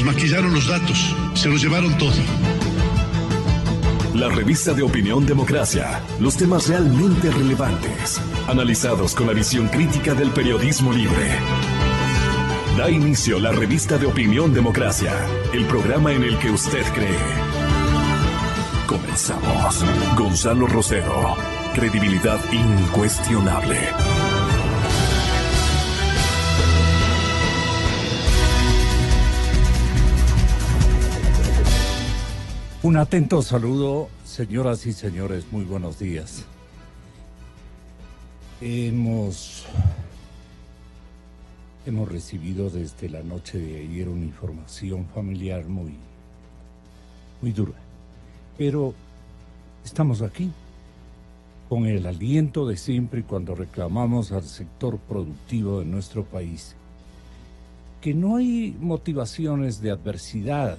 Maquillaron los datos, se los llevaron todo. La revista de opinión Democracia. Los temas realmente relevantes, analizados con la visión crítica del periodismo libre. Da inicio la revista de opinión Democracia, el programa en el que usted cree. Comenzamos. Gonzalo Rosero, credibilidad incuestionable. Un atento saludo, señoras y señores, muy buenos días. Hemos recibido desde la noche de ayer una información familiar muy dura, pero estamos aquí con el aliento de siempre cuando reclamamos al sector productivo de nuestro país que no hay motivaciones de adversidad,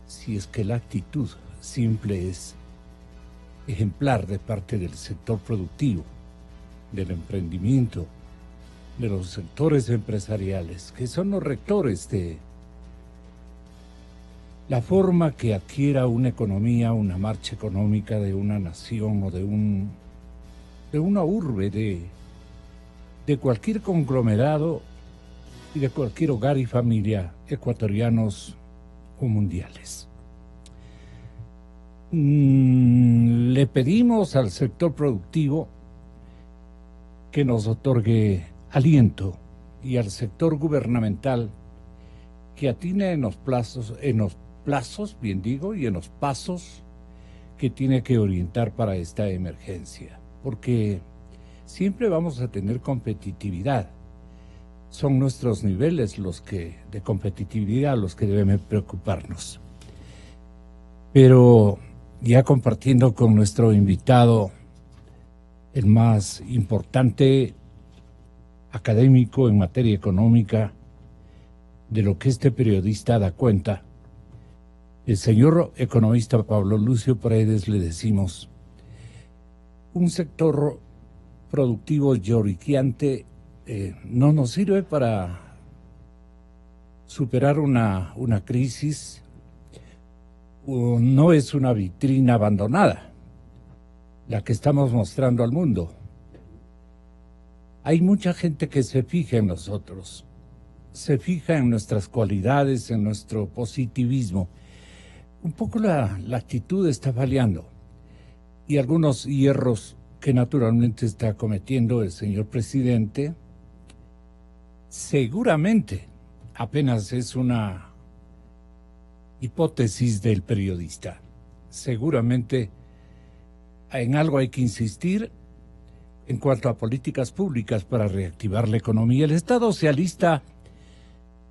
si es que la actitud simple es ejemplar de parte del sector productivo, del emprendimiento, de los sectores empresariales, que son los rectores de la forma que adquiera una economía, una marcha económica de una nación o de una urbe, de cualquier conglomerado y de cualquier hogar y familia ecuatorianos o mundiales. Le pedimos al sector productivo que nos otorgue aliento y al sector gubernamental que atine en los plazos, bien digo, y en los pasos que tiene que orientar para esta emergencia, porque siempre vamos a tener competitividad. Son nuestros niveles de competitividad los que deben preocuparnos. Pero ya compartiendo con nuestro invitado, el más importante académico en materia económica de lo que este periodista da cuenta, el señor economista Pablo Lucio Paredes, le decimos, un sector productivo lloriqueante no nos sirve para superar una crisis, no es una vitrina abandonada la que estamos mostrando al mundo. Hay mucha gente que se fija en nosotros, se fija en nuestras cualidades, en nuestro positivismo. Un poco la actitud está fallando y algunos hierros que naturalmente está cometiendo el señor presidente, seguramente apenas es una hipótesis del periodista. Seguramente en algo hay que insistir en cuanto a políticas públicas para reactivar la economía. El Estado se alista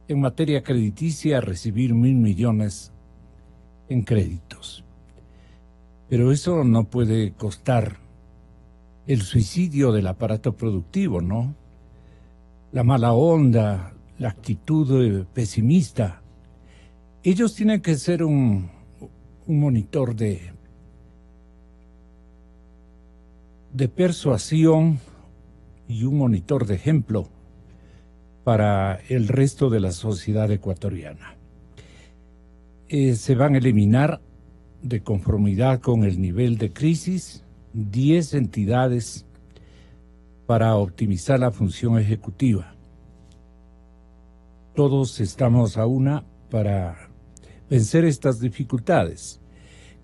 en materia crediticia a recibir 1.000 millones en créditos. Pero eso no puede costar el suicidio del aparato productivo, ¿no? La mala onda, la actitud pesimista. Ellos tienen que ser un monitor de persuasión y un monitor de ejemplo para el resto de la sociedad ecuatoriana. Se van a eliminar, de conformidad con el nivel de crisis, 10 entidades para optimizar la función ejecutiva. Todos estamos a una para vencer estas dificultades.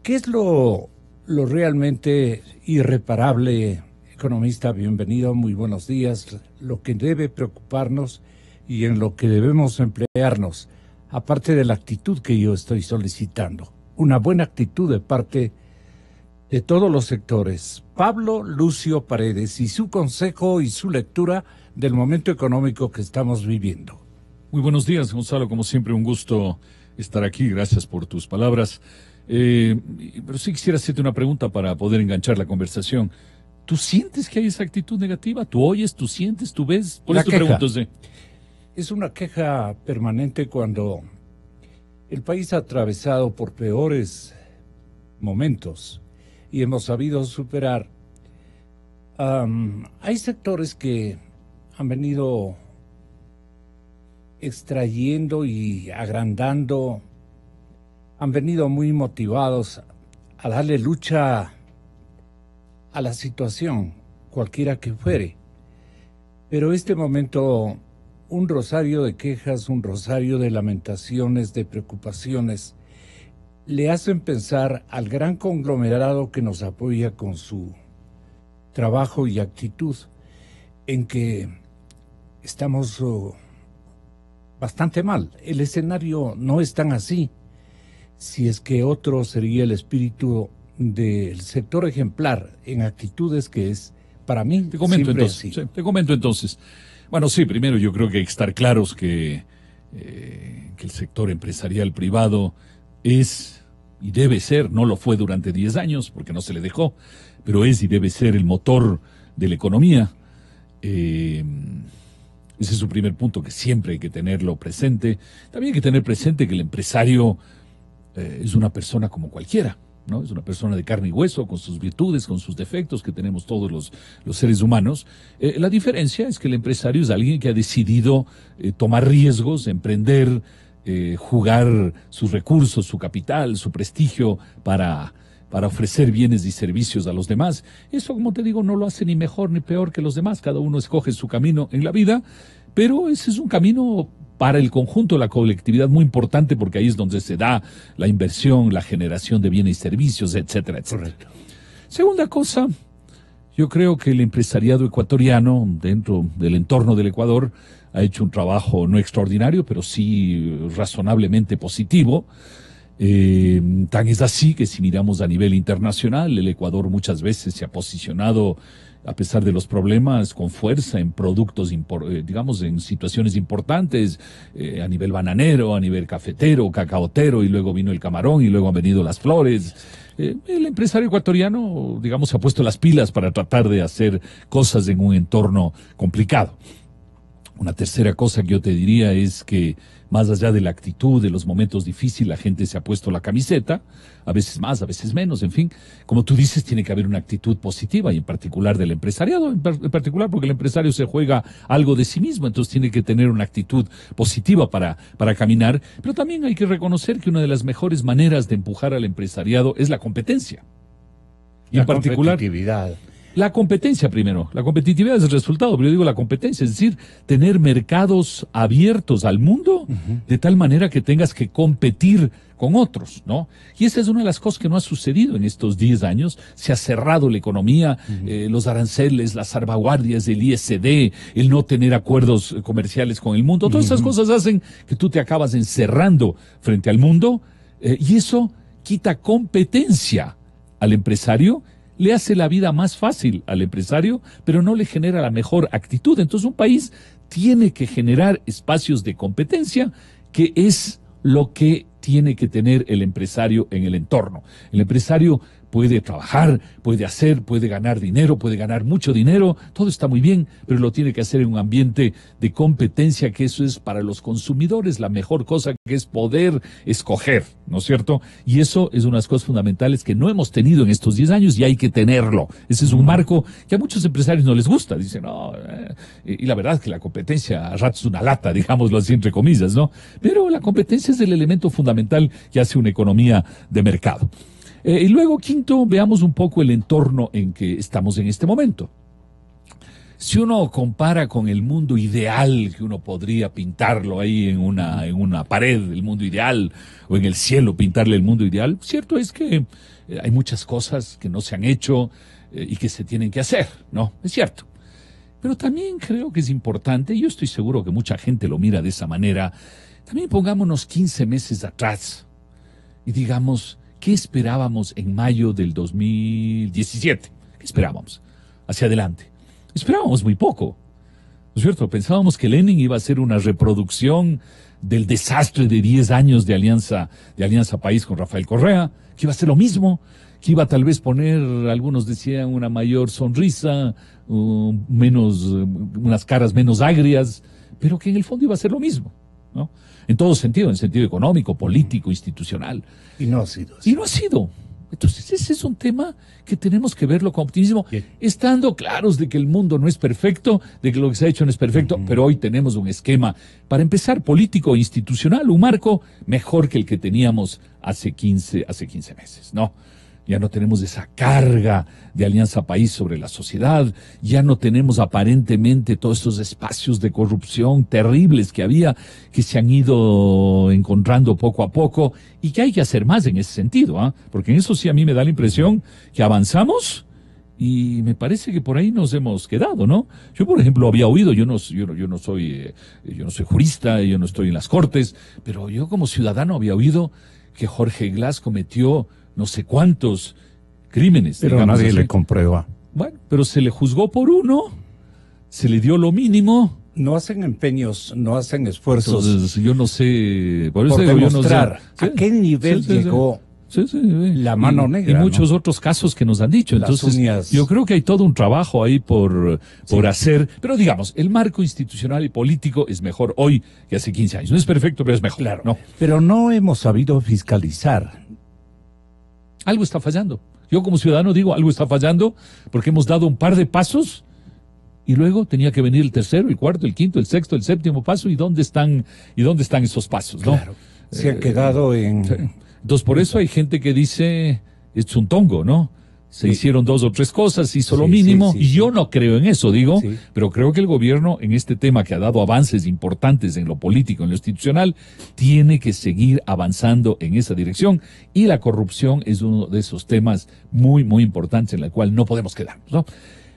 ¿Qué es lo realmente irreparable, economista? Bienvenido, muy buenos días. Lo que debe preocuparnos y en lo que debemos emplearnos, aparte de la actitud que yo estoy solicitando, una buena actitud de parte de todos los sectores. Pablo Lucio Paredes y su consejo y su lectura del momento económico que estamos viviendo. Muy buenos días, Gonzalo, como siempre un gusto estar aquí, gracias por tus palabras. Pero sí quisiera hacerte una pregunta para poder enganchar la conversación. ¿Tú sientes que hay esa actitud negativa? ¿Tú oyes, tú sientes, tú ves? Por eso te pregunto, ¿sí? Es una queja permanente cuando el país ha atravesado por peores momentos y hemos sabido superar. Hay sectores que han venido extrayendo y agrandando, han venido muy motivados a darle lucha a la situación, cualquiera que fuere. Pero este momento, un rosario de quejas, un rosario de lamentaciones, de preocupaciones, le hacen pensar al gran conglomerado que nos apoya con su trabajo y actitud, en que estamos bastante mal. El escenario no es tan así, si es que otro sería el espíritu del sector ejemplar en actitudes que es, para mí, te comento siempre entonces. así. Sí, te comento entonces. Bueno, sí, primero yo creo que hay que estar claros que el sector empresarial privado es y debe ser, no lo fue durante 10 años porque no se le dejó, pero es y debe ser el motor de la economía. Ese es su primer punto, que siempre hay que tenerlo presente. También hay que tener presente que el empresario es una persona como cualquiera, ¿no? Es una persona de carne y hueso, con sus virtudes, con sus defectos que tenemos todos los seres humanos. La diferencia es que el empresario es alguien que ha decidido tomar riesgos, emprender, jugar sus recursos, su capital, su prestigio para ofrecer bienes y servicios a los demás. Eso, como te digo, no lo hace ni mejor ni peor que los demás. Cada uno escoge su camino en la vida, pero ese es un camino para el conjunto de la colectividad muy importante, porque ahí es donde se da la inversión, la generación de bienes y servicios, etcétera, etcétera. Correcto. Segunda cosa, yo creo que el empresariado ecuatoriano, dentro del entorno del Ecuador, ha hecho un trabajo no extraordinario, pero sí razonablemente positivo. Tan es así que si miramos a nivel internacional, el Ecuador muchas veces se ha posicionado, a pesar de los problemas, con fuerza en productos, digamos, en situaciones importantes, a nivel bananero, a nivel cafetero, cacaotero, y luego vino el camarón, y luego han venido las flores. El empresario ecuatoriano, digamos, se ha puesto las pilas para tratar de hacer cosas en un entorno complicado. Una tercera cosa que yo te diría es que, más allá de la actitud, de los momentos difíciles, la gente se ha puesto la camiseta, a veces más, a veces menos, en fin. Como tú dices, tiene que haber una actitud positiva, y en particular del empresariado, en particular porque el empresario se juega algo de sí mismo, entonces tiene que tener una actitud positiva para caminar. Pero también hay que reconocer que una de las mejores maneras de empujar al empresariado es la competencia. Y en particular, competitividad. La competencia primero. La competitividad es el resultado, pero yo digo la competencia, es decir, tener mercados abiertos al mundo de tal manera que tengas que competir con otros, ¿no? Y esa es una de las cosas que no ha sucedido en estos 10 años. Se ha cerrado la economía, los aranceles, las salvaguardias, el ISD, el no tener acuerdos comerciales con el mundo. Todas esas cosas hacen que tú te acabas encerrando frente al mundo, y eso quita competencia al empresario, le hace la vida más fácil al empresario, pero no le genera la mejor actitud. Entonces un país tiene que generar espacios de competencia, que es lo que tiene que tener el empresario en el entorno. El empresario puede trabajar, puede hacer, puede ganar dinero, puede ganar mucho dinero, todo está muy bien, pero lo tiene que hacer en un ambiente de competencia, que eso es para los consumidores la mejor cosa, que es poder escoger, ¿no es cierto? Y eso es una de las cosas fundamentales que no hemos tenido en estos 10 años y hay que tenerlo. Ese es un marco que a muchos empresarios no les gusta, dicen, no, y la verdad es que la competencia a ratos es una lata, digámoslo así entre comillas, ¿no? Pero la competencia es el elemento fundamental que hace una economía de mercado. Y luego, quinto, veamos un poco el entorno en que estamos en este momento. Si uno compara con el mundo ideal, que uno podría pintarlo ahí en una pared, el mundo ideal, o en el cielo pintarle el mundo ideal, cierto es que hay muchas cosas que no se han hecho y que se tienen que hacer, ¿no? Es cierto. Pero también creo que es importante, y yo estoy seguro que mucha gente lo mira de esa manera, también pongámonos 15 meses atrás y digamos, ¿qué esperábamos en mayo del 2017? ¿Qué esperábamos hacia adelante? Esperábamos muy poco, ¿no es cierto? Pensábamos que Lenin iba a ser una reproducción del desastre de 10 años de Alianza País con Rafael Correa, que iba a ser lo mismo, que iba a tal vez poner, algunos decían, una mayor sonrisa, unas caras menos agrias, pero que en el fondo iba a ser lo mismo, ¿no? En todo sentido, en sentido económico, político, institucional. Y no ha sido así. Y no ha sido. Entonces ese es un tema que tenemos que verlo con optimismo, Bien. estando claros de que el mundo no es perfecto, de que lo que se ha hecho no es perfecto, pero hoy tenemos un esquema, para empezar, político e institucional, un marco mejor que el que teníamos hace 15 meses, ¿no? Ya no tenemos esa carga de Alianza País sobre la sociedad, ya no tenemos aparentemente todos esos espacios de corrupción terribles que había, que se han ido encontrando poco a poco, y que hay que hacer más en ese sentido, ¿ah? Porque en eso sí a mí me da la impresión que avanzamos y me parece que por ahí nos hemos quedado, ¿no? Yo, por ejemplo, había oído, yo no soy jurista, yo no estoy en las cortes, pero yo como ciudadano había oído que Jorge Glass cometió no sé cuántos crímenes. Pero nadie le comprueba. Bueno, pero se le juzgó por uno, se le dio lo mínimo. No hacen empeños, no hacen esfuerzos. Entonces, yo no sé, por eso digo, demostrar yo no sé. a qué nivel llegó la mano negra. Y muchos otros casos que nos han dicho. Las Entonces, uñas. yo creo que hay todo un trabajo ahí por hacer. Pero digamos, el marco institucional y político es mejor hoy que hace 15 años. No es perfecto, pero es mejor. Claro. ¿No? Pero no hemos sabido fiscalizar. Algo está fallando. Yo como ciudadano digo, algo está fallando porque hemos dado un par de pasos y luego tenía que venir el tercero, el cuarto, el quinto, el sexto, el séptimo paso. ¿Y dónde están esos pasos? ¿No? Claro. Se han quedado en... Sí. Entonces, por eso hay gente que dice, es un tongo, ¿no? Se hicieron 2 o 3 cosas, hizo lo mínimo, y yo no creo en eso, digo, pero creo que el gobierno en este tema que ha dado avances importantes en lo político, en lo institucional, tiene que seguir avanzando en esa dirección, y la corrupción es uno de esos temas muy, muy importantes en el cual no podemos quedarnos, ¿no?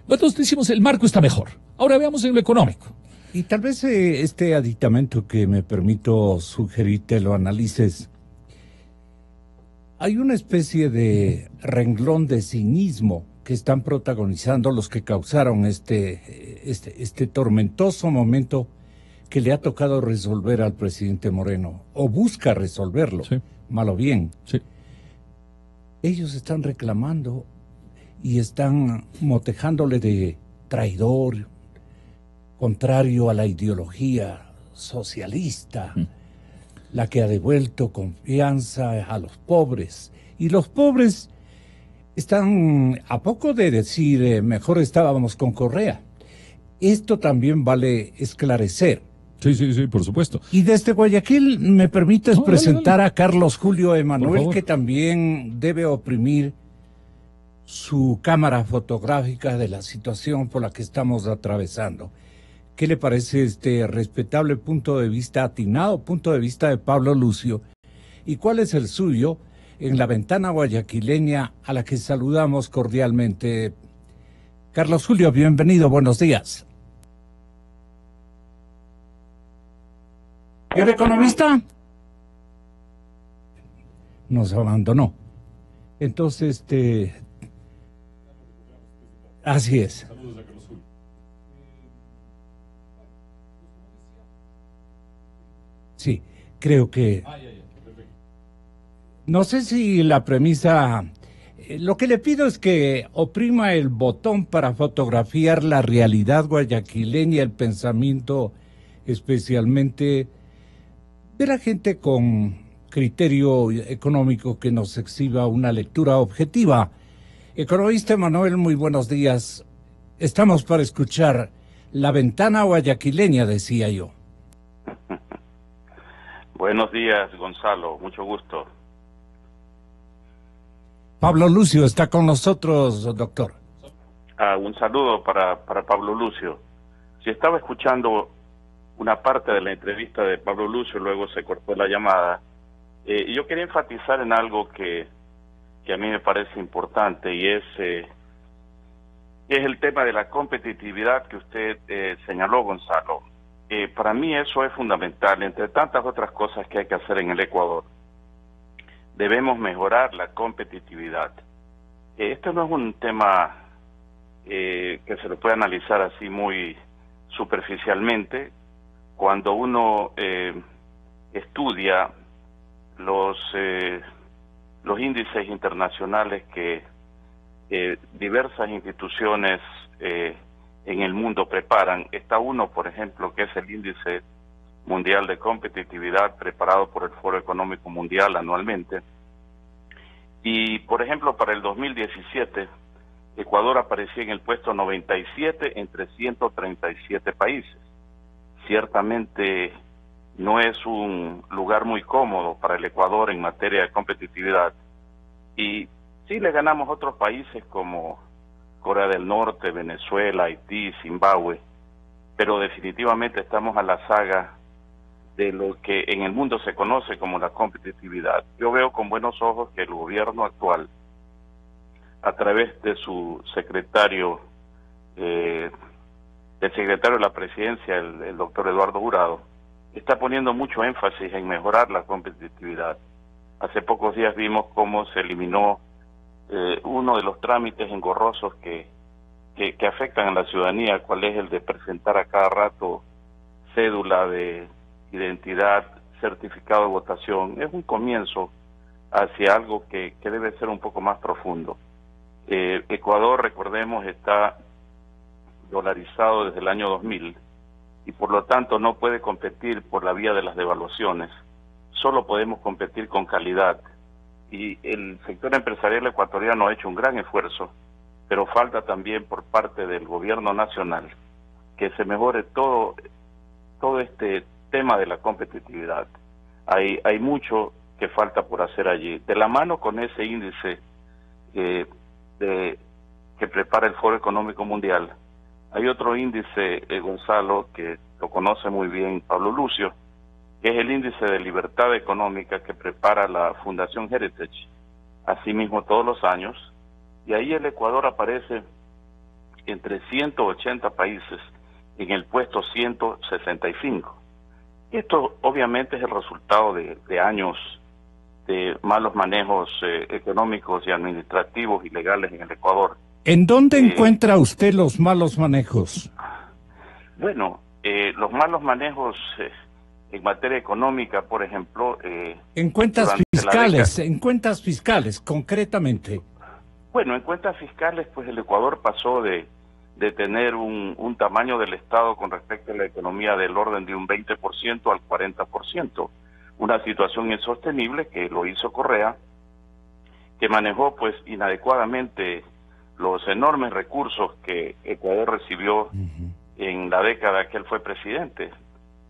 Nosotros decimos, el marco está mejor. Ahora veamos en lo económico. Y tal vez este aditamento que me permito sugerirte lo analices. Hay una especie de renglón de cinismo que están protagonizando los que causaron este tormentoso momento que le ha tocado resolver al presidente Moreno, o busca resolverlo, mal o bien. Sí. Ellos están reclamando y están motejándole de traidor, contrario a la ideología socialista, la que ha devuelto confianza a los pobres. Y los pobres están a poco de decir, mejor estábamos con Correa. Esto también vale esclarecer. Sí, por supuesto. Y desde Guayaquil, ¿me permites presentar dale. A Carlos Julio Emanuel, que también debe oprimir su cámara fotográfica de la situación por la que estamos atravesando? ¿Qué le parece este respetable punto de vista, atinado punto de vista de Pablo Lucio? ¿Y cuál es el suyo en la ventana guayaquileña a la que saludamos cordialmente? Carlos Julio, bienvenido, buenos días. ¿Y el economista? Nos abandonó. Entonces, así es. Sí, creo que... No sé si la premisa... Lo que le pido es que oprima el botón para fotografiar la realidad guayaquileña, el pensamiento especialmente de la gente con criterio económico que nos exhiba una lectura objetiva. Economista Emanuel, muy buenos días. Estamos para escuchar la ventana guayaquileña, decía yo. Buenos días, Gonzalo, mucho gusto. Pablo Lucio está con nosotros, doctor. Un saludo para Pablo Lucio. Si estaba escuchando una parte de la entrevista de Pablo Lucio, luego se cortó la llamada, y yo quería enfatizar en algo que a mí me parece importante, y es el tema de la competitividad que usted señaló, Gonzalo. Para mí eso es fundamental, entre tantas otras cosas que hay que hacer en el Ecuador. Debemos mejorar la competitividad. Esto no es un tema que se lo puede analizar así muy superficialmente. Cuando uno estudia los índices internacionales que diversas instituciones en el mundo preparan, está uno, por ejemplo, que es el índice mundial de competitividad preparado por el Foro Económico Mundial anualmente, Y, por ejemplo, para el 2017, Ecuador aparecía en el puesto 97 entre 137 países. Ciertamente no es un lugar muy cómodo para el Ecuador en materia de competitividad. Y sí le ganamos a otros países como Corea del Norte, Venezuela, Haití, Zimbabue, pero definitivamente estamos a la saga de lo que en el mundo se conoce como la competitividad. Yo veo con buenos ojos que el gobierno actual, a través de su secretario, el secretario de la presidencia, el doctor Eduardo Jurado, está poniendo mucho énfasis en mejorar la competitividad. Hace pocos días vimos cómo se eliminó uno de los trámites engorrosos que afectan a la ciudadanía, cuál es el de presentar a cada rato cédula de identidad, certificado de votación. Es un comienzo hacia algo que debe ser un poco más profundo. Ecuador, recordemos, está dolarizado desde el año 2000 y por lo tanto no puede competir por la vía de las devaluaciones. Solo podemos competir con calidad. Y el sector empresarial ecuatoriano ha hecho un gran esfuerzo, pero falta también por parte del gobierno nacional que se mejore todo este tema de la competitividad. Hay mucho que falta por hacer allí. De la mano con ese índice que prepara el Foro Económico Mundial, hay otro índice, Gonzalo, que lo conoce muy bien Pablo Lucio, que es el índice de libertad económica que prepara la Fundación Heritage, asimismo todos los años, y ahí el Ecuador aparece entre 180 países en el puesto 165. Esto obviamente es el resultado de años de malos manejos económicos y administrativos y legales en el Ecuador. ¿En dónde encuentra usted los malos manejos? Bueno, los malos manejos en materia económica, por ejemplo... en cuentas fiscales, concretamente. Bueno, en cuentas fiscales, pues el Ecuador pasó de tener un tamaño del Estado con respecto a la economía del orden de un 20% al 40%. Una situación insostenible que lo hizo Correa, que manejó pues inadecuadamente los enormes recursos que Ecuador recibió en la década que él fue presidente.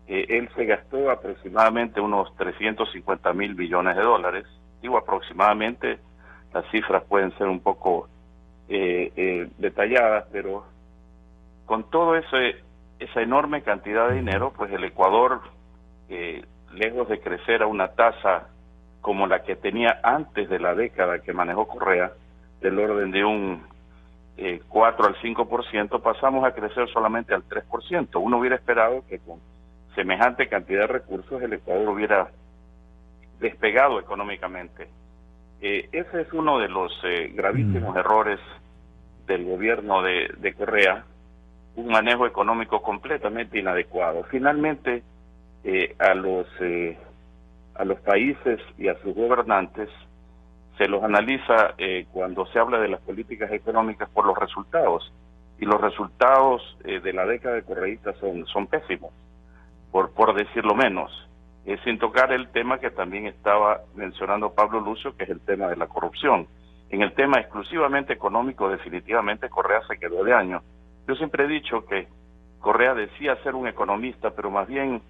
Él se gastó aproximadamente unos 350.000 billones de dólares. Digo aproximadamente, las cifras pueden ser un poco detalladas, pero con todo esa enorme cantidad de dinero, pues el Ecuador, lejos de crecer a una tasa como la que tenía antes de la década que manejó Correa, del orden de un 4 al 5%, pasamos a crecer solamente al 3%. Uno hubiera esperado que con semejante cantidad de recursos el Ecuador hubiera despegado económicamente. Ese es uno de los gravísimos errores del gobierno de Correa, un manejo económico completamente inadecuado. Finalmente, a los países y a sus gobernantes se los analiza cuando se habla de las políticas económicas por los resultados, y los resultados de la década de correísta son pésimos, por decirlo menos, sin tocar el tema que también estaba mencionando Pablo Lucio, que es el tema de la corrupción. En el tema exclusivamente económico, definitivamente Correa se quedó de año. Yo siempre he dicho que Correa decía ser un economista, pero más bien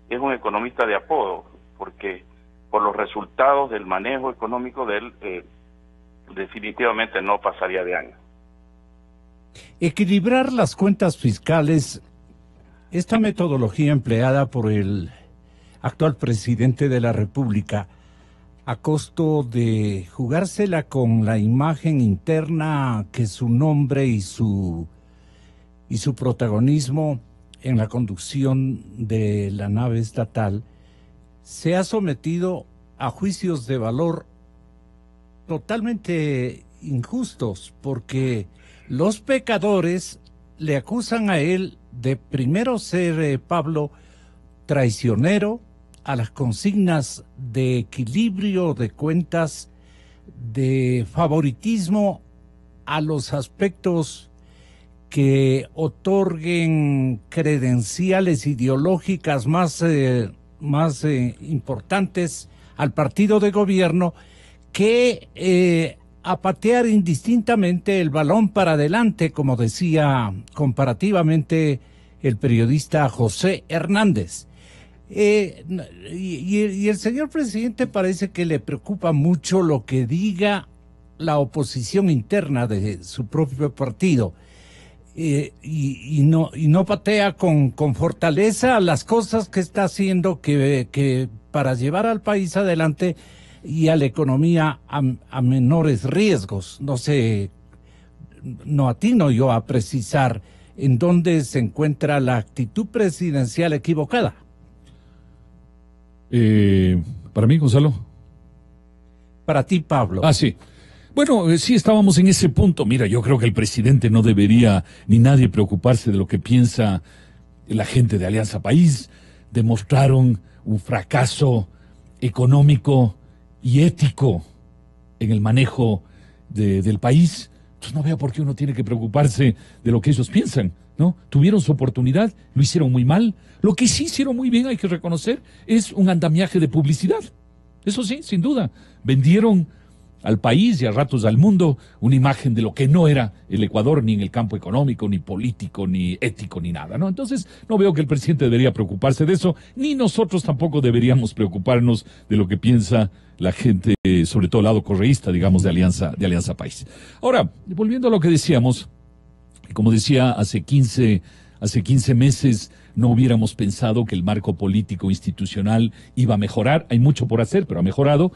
es un economista de apodo, porque por los resultados del manejo económico de él, definitivamente no pasaría de año. Equilibrar las cuentas fiscales, esta metodología empleada por el actual presidente de la República, a costo de jugársela con la imagen interna que su nombre y su protagonismo en la conducción de la nave estatal, se ha sometido a juicios de valor totalmente injustos, porque los pecadores le acusan a él de primero ser, Pablo, traicionero a las consignas de equilibrio de cuentas, de favoritismo a los aspectos que otorguen credenciales ideológicas más importantes al partido de gobierno, que a patear indistintamente el balón para adelante, como decía comparativamente el periodista José Hernández. Y el señor presidente parece que le preocupa mucho lo que diga la oposición interna de su propio partido. Y no patea con fortaleza las cosas que está haciendo que para llevar al país adelante y a la economía a menores riesgos. No sé, no atino yo a precisar en dónde se encuentra la actitud presidencial equivocada. Para mí, Gonzalo. Para ti, Pablo. Ah, sí. Bueno, sí estábamos en ese punto. Mira, yo creo que el presidente no debería ni nadie preocuparse de lo que piensa la gente de Alianza País. Demostraron un fracaso económico y ético en el manejo del país. Entonces no veo por qué uno tiene que preocuparse de lo que ellos piensan, ¿no? Tuvieron su oportunidad, lo hicieron muy mal. Lo que sí hicieron muy bien, hay que reconocer, es un andamiaje de publicidad. Eso sí, sin duda. Vendieron al país y a ratos al mundo una imagen de lo que no era el Ecuador, ni en el campo económico, ni político, ni ético, ni nada, ¿no? Entonces, no veo que el presidente debería preocuparse de eso, ni nosotros tampoco deberíamos preocuparnos de lo que piensa la gente, sobre todo el lado correísta, digamos, de Alianza País. Ahora, volviendo a lo que decíamos, como decía, hace 15 meses no hubiéramos pensado que el marco político institucional iba a mejorar. Hay mucho por hacer, pero ha mejorado.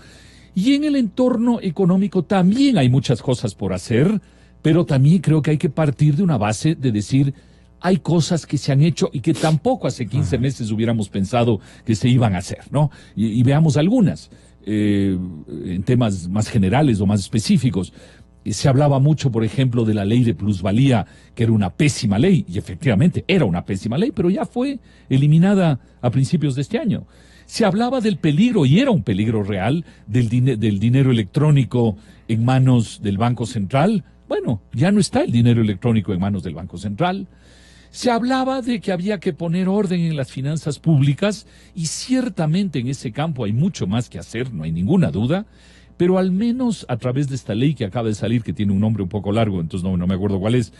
Y en el entorno económico también hay muchas cosas por hacer, pero también creo que hay que partir de una base de decir, hay cosas que se han hecho y que tampoco hace 15 meses hubiéramos pensado que se iban a hacer, ¿no? Y veamos algunas, en temas más generales o más específicos. Se hablaba mucho, por ejemplo, de la ley de plusvalía, que era una pésima ley, y efectivamente era una pésima ley, pero ya fue eliminada a principios de este año. Se hablaba del peligro, y era un peligro real, del dinero electrónico en manos del Banco Central. Bueno, ya no está el dinero electrónico en manos del Banco Central. Se hablaba de que había que poner orden en las finanzas públicas, y ciertamente en ese campo hay mucho más que hacer, no hay ninguna duda. Pero al menos a través de esta ley que acaba de salir, que tiene un nombre un poco largo, entonces no me acuerdo cuál es,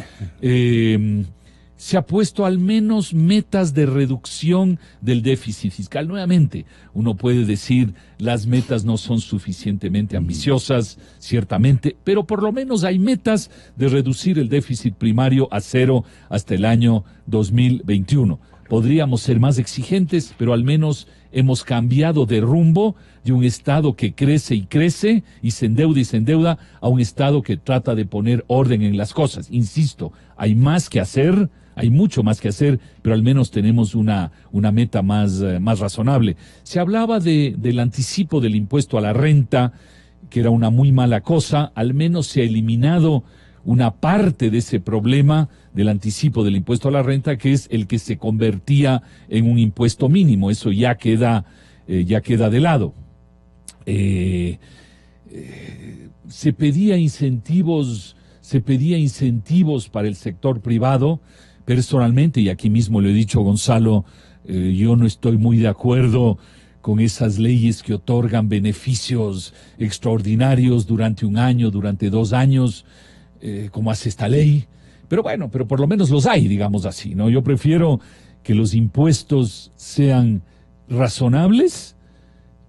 se ha puesto al menos metas de reducción del déficit fiscal. Nuevamente, uno puede decir las metas no son suficientemente ambiciosas, ciertamente, pero por lo menos hay metas de reducir el déficit primario a 0 hasta el año 2021. Podríamos ser más exigentes, pero al menos hemos cambiado de rumbo de un Estado que crece y crece y se endeuda a un Estado que trata de poner orden en las cosas. Insisto, hay más que hacer, hay mucho más que hacer, pero al menos tenemos una meta más razonable. Se hablaba del anticipo del impuesto a la renta, que era una muy mala cosa. Al menos se ha eliminado una parte de ese problema del anticipo del impuesto a la renta, que es el que se convertía en un impuesto mínimo. Eso ya queda de lado. Se pedía incentivos para el sector privado. Personalmente, y aquí mismo lo he dicho, Gonzalo, yo no estoy muy de acuerdo con esas leyes que otorgan beneficios extraordinarios durante un año, durante 2 años, como hace esta ley. Pero bueno, pero por lo menos los hay, digamos así, ¿no? Yo prefiero que los impuestos sean razonables,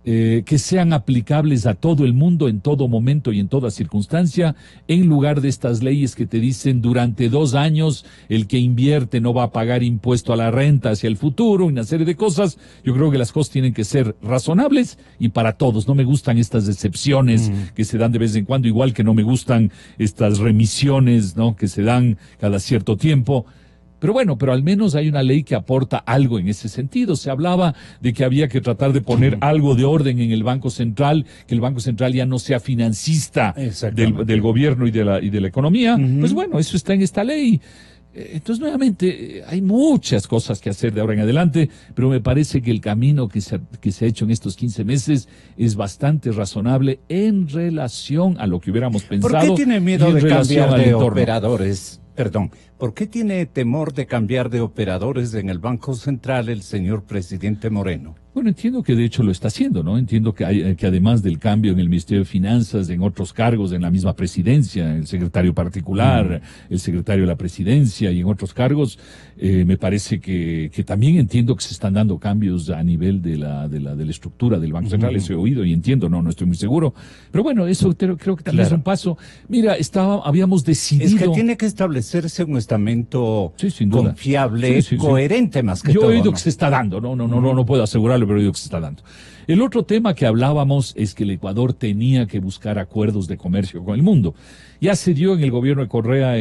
que sean aplicables a todo el mundo en todo momento y en toda circunstancia, en lugar de estas leyes que te dicen durante 2 años el que invierte no va a pagar impuesto a la renta hacia el futuro, una serie de cosas. Yo creo que las cosas tienen que ser razonables y para todos. No me gustan estas excepciones que se dan de vez en cuando, igual que no me gustan estas remisiones, ¿no?, que se dan cada cierto tiempo. Pero bueno, pero al menos hay una ley que aporta algo en ese sentido. Se hablaba de que había que tratar de poner algo de orden en el Banco Central, que el Banco Central ya no sea financista del gobierno y de la economía. Pues bueno, eso está en esta ley. Entonces, nuevamente, hay muchas cosas que hacer de ahora en adelante, pero me parece que el camino que se ha hecho en estos 15 meses es bastante razonable en relación a lo que hubiéramos pensado. ¿Por qué tiene miedo de cambiar de operadores? Perdón, ¿por qué tiene temor de cambiar de operadores en el Banco Central el señor presidente Moreno? Bueno, entiendo que de hecho lo está haciendo, ¿no? Entiendo que además del cambio en el Ministerio de Finanzas, en otros cargos en la misma presidencia, el secretario particular, el secretario de la presidencia y en otros cargos, me parece que también entiendo que se están dando cambios a nivel de la estructura del Banco Central. Eso he oído y entiendo, no estoy muy seguro. Pero bueno, eso creo que también es un paso. Mira, habíamos decidido... Es que tiene que establecerse un estamento sin duda, confiable, coherente más que todo. Yo he oído que se está dando, no puedo asegurarlo, pero he oído que se está dando. El otro tema que hablábamos es que el Ecuador tenía que buscar acuerdos de comercio con el mundo. Ya se dio en el gobierno de Correa,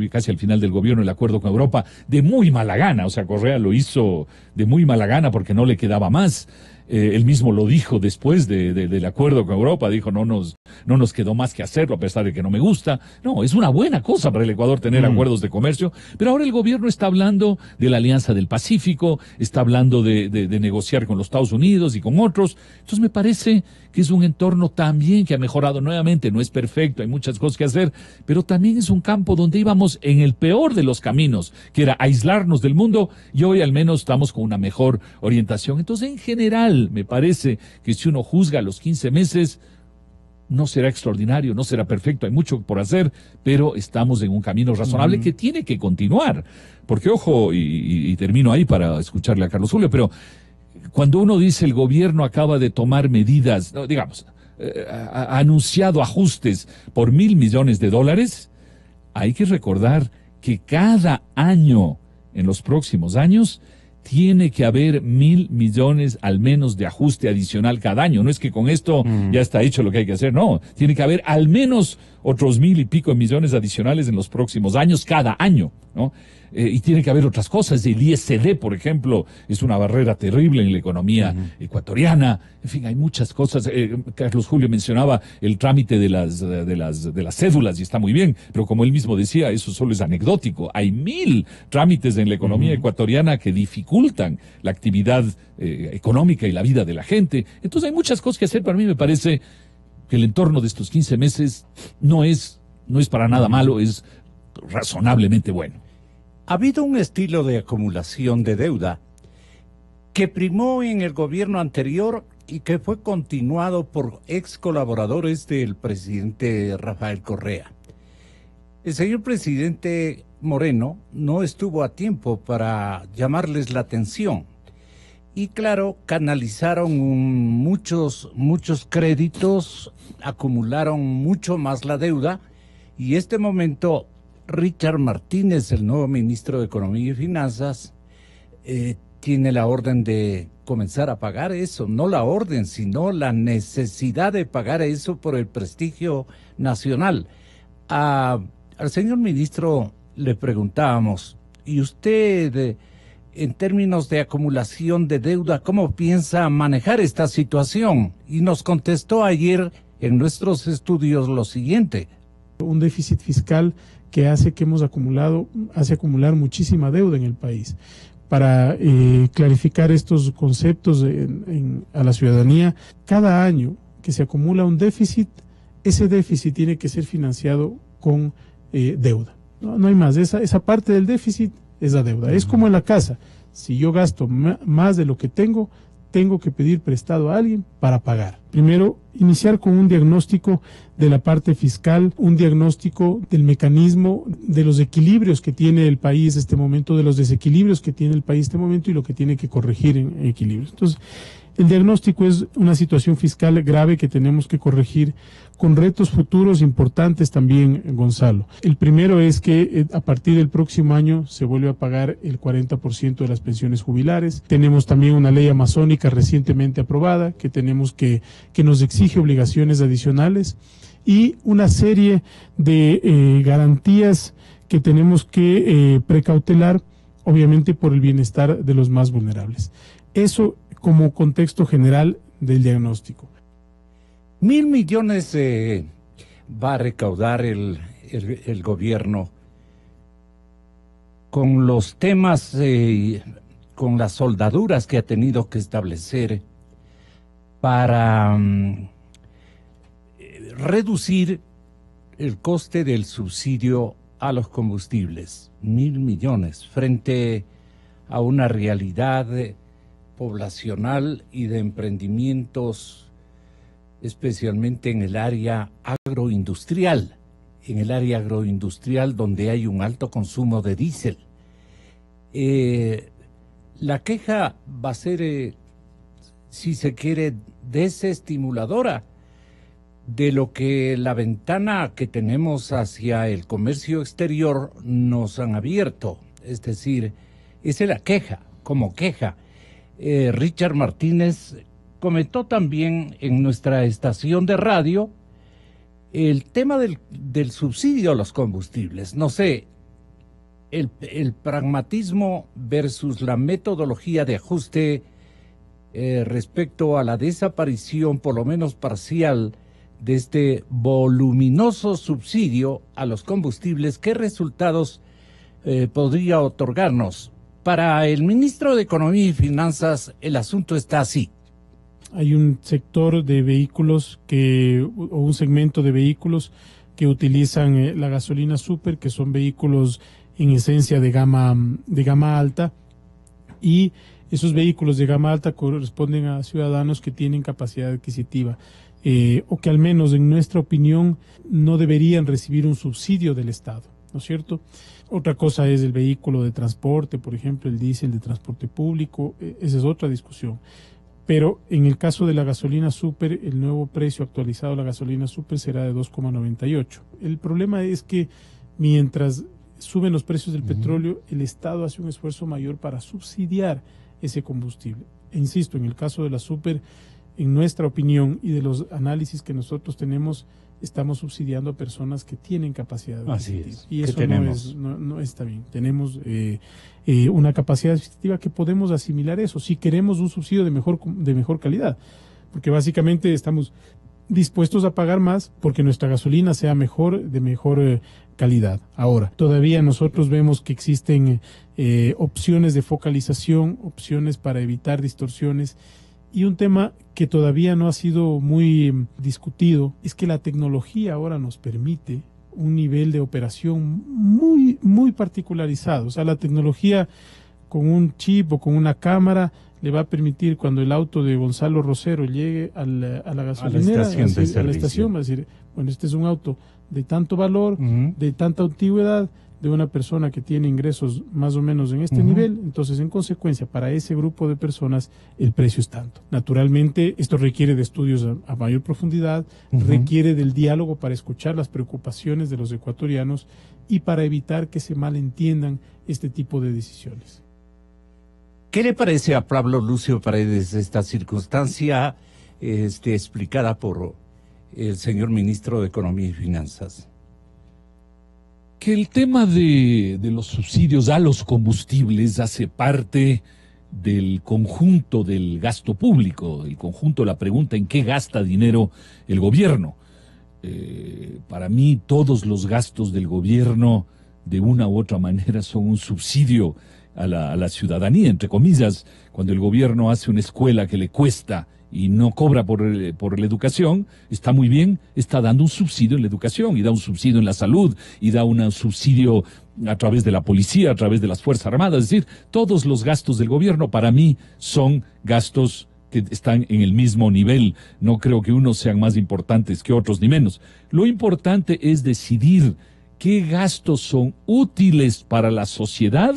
casi al final del gobierno, el acuerdo con Europa de muy mala gana. O sea, Correa lo hizo de muy mala gana porque no le quedaba más. Él mismo lo dijo después del acuerdo con Europa, dijo no nos quedó más que hacerlo a pesar de que no me gusta. No, es una buena cosa para el Ecuador tener acuerdos de comercio, pero ahora el gobierno está hablando de la Alianza del Pacífico, está hablando de negociar con los Estados Unidos y con otros. Entonces me parece que es un entorno también que ha mejorado nuevamente, no es perfecto, hay muchas cosas que hacer, pero también es un campo donde íbamos en el peor de los caminos, que era aislarnos del mundo, y hoy al menos estamos con una mejor orientación. Entonces, en general, me parece que si uno juzga los 15 meses, no será extraordinario, no será perfecto, hay mucho por hacer, pero estamos en un camino razonable que tiene que continuar. Porque, ojo, y termino ahí para escucharle a Carlos Julio, pero cuando uno dice el gobierno acaba de tomar medidas, ha anunciado ajustes por $1.000 millones, hay que recordar que cada año, en los próximos años, tiene que haber 1.000 millones al menos de ajuste adicional cada año. No es que con esto ya está hecho lo que hay que hacer, no. Tiene que haber al menos otros 1.000 y pico de millones adicionales en los próximos años, cada año, ¿no? Y tiene que haber otras cosas. El ISD, por ejemplo, es una barrera terrible en la economía ecuatoriana. En fin, hay muchas cosas. Carlos Julio mencionaba el trámite de las cédulas y está muy bien, pero como él mismo decía, eso solo es anecdótico. Hay 1.000 trámites en la economía ecuatoriana que dificultan la actividad económica y la vida de la gente. Entonces hay muchas cosas que hacer. Para mí me parece que el entorno de estos 15 meses no es para nada malo, es razonablemente bueno. Ha habido un estilo de acumulación de deuda que primó en el gobierno anterior y que fue continuado por ex colaboradores del presidente Rafael Correa. El señor presidente Moreno no estuvo a tiempo para llamarles la atención y claro, canalizaron muchos créditos, acumularon mucho más la deuda y este momento Richard Martínez, el nuevo ministro de Economía y Finanzas, tiene la orden de comenzar a pagar eso, no la orden, sino la necesidad de pagar eso por el prestigio nacional. Al señor ministro le preguntábamos, ¿y usted, en términos de acumulación de deuda, cómo piensa manejar esta situación? Y nos contestó ayer en nuestros estudios lo siguiente. Un déficit fiscal que hace acumular muchísima deuda en el país. Para clarificar estos conceptos a la ciudadanía, cada año que se acumula un déficit, ese déficit tiene que ser financiado con deuda. No hay más, esa parte del déficit es la deuda. Es como en la casa, si yo gasto más de lo que tengo que pedir prestado a alguien para pagar. Primero, iniciar con un diagnóstico de la parte fiscal, un diagnóstico del mecanismo, de los equilibrios que tiene el país en este momento, de los desequilibrios que tiene el país en este momento y lo que tiene que corregir en equilibrios. Entonces, el diagnóstico es una situación fiscal grave que tenemos que corregir con retos futuros importantes también, Gonzalo. El primero es que a partir del próximo año se vuelve a pagar el 40% de las pensiones jubilares. Tenemos también una ley amazónica recientemente aprobada que nos exige obligaciones adicionales y una serie de garantías que tenemos que precautelar, obviamente por el bienestar de los más vulnerables. Eso como contexto general del diagnóstico. 1.000 millones va a recaudar el gobierno con los temas, con las soldaduras que ha tenido que establecer para reducir el coste del subsidio a los combustibles. 1.000 millones frente a una realidad poblacional y de emprendimientos, especialmente en el área agroindustrial, donde hay un alto consumo de diésel. La queja va a ser, si se quiere, desestimuladora de lo que la ventana que tenemos hacia el comercio exterior nos han abierto. Es decir, esa es la queja, como queja. Richard Martínez comentó también en nuestra estación de radio el tema del subsidio a los combustibles. No sé, el pragmatismo versus la metodología de ajuste respecto a la desaparición, por lo menos parcial, de este voluminoso subsidio a los combustibles. ¿Qué resultados podría otorgarnos? Para el ministro de Economía y Finanzas, el asunto está así. Hay un sector de vehículos o un segmento de vehículos que utilizan la gasolina super, que son vehículos en esencia de gama alta, y esos vehículos de gama alta corresponden a ciudadanos que tienen capacidad adquisitiva, o que al menos en nuestra opinión no deberían recibir un subsidio del Estado, ¿no es cierto? Otra cosa es el vehículo de transporte, por ejemplo, el diésel de transporte público, esa es otra discusión. Pero en el caso de la gasolina super, el nuevo precio actualizado de la gasolina super será de 2,98. El problema es que mientras suben los precios del petróleo, el Estado hace un esfuerzo mayor para subsidiar ese combustible. E insisto, en el caso de la super, en nuestra opinión y de los análisis que nosotros tenemos, estamos subsidiando a personas que tienen capacidad adquisitiva. Así es. Y eso no está bien. Tenemos una capacidad adquisitiva que podemos asimilar eso, si queremos un subsidio de mejor calidad. Porque básicamente estamos dispuestos a pagar más porque nuestra gasolina sea de mejor calidad. Ahora, todavía nosotros vemos que existen opciones de focalización, opciones para evitar distorsiones. Y un tema que todavía no ha sido muy discutido es que la tecnología ahora nos permite un nivel de operación muy, muy particularizado. O sea, la tecnología con un chip o con una cámara le va a permitir, cuando el auto de Gonzalo Rosero llegue a la gasolinera, a la estación, va a decir, bueno, este es un auto de tanto valor, de tanta antigüedad, de una persona que tiene ingresos más o menos en este nivel, entonces en consecuencia para ese grupo de personas el precio es tanto. Naturalmente esto requiere de estudios a mayor profundidad, requiere del diálogo para escuchar las preocupaciones de los ecuatorianos y para evitar que se malentiendan este tipo de decisiones. ¿Qué le parece a Pablo Lucio Paredes esta circunstancia explicada por el señor ministro de Economía y Finanzas? Que el tema de los subsidios a los combustibles hace parte del conjunto del gasto público, el conjunto de la pregunta en qué gasta dinero el gobierno. Para mí todos los gastos del gobierno de una u otra manera son un subsidio a la ciudadanía, entre comillas. Cuando el gobierno hace una escuela que le cuesta y no cobra por la educación, está muy bien, está dando un subsidio en la educación, y da un subsidio en la salud, y da un subsidio a través de la policía, a través de las Fuerzas Armadas. Es decir, todos los gastos del gobierno para mí son gastos que están en el mismo nivel. No creo que unos sean más importantes que otros, ni menos. Lo importante es decidir qué gastos son útiles para la sociedad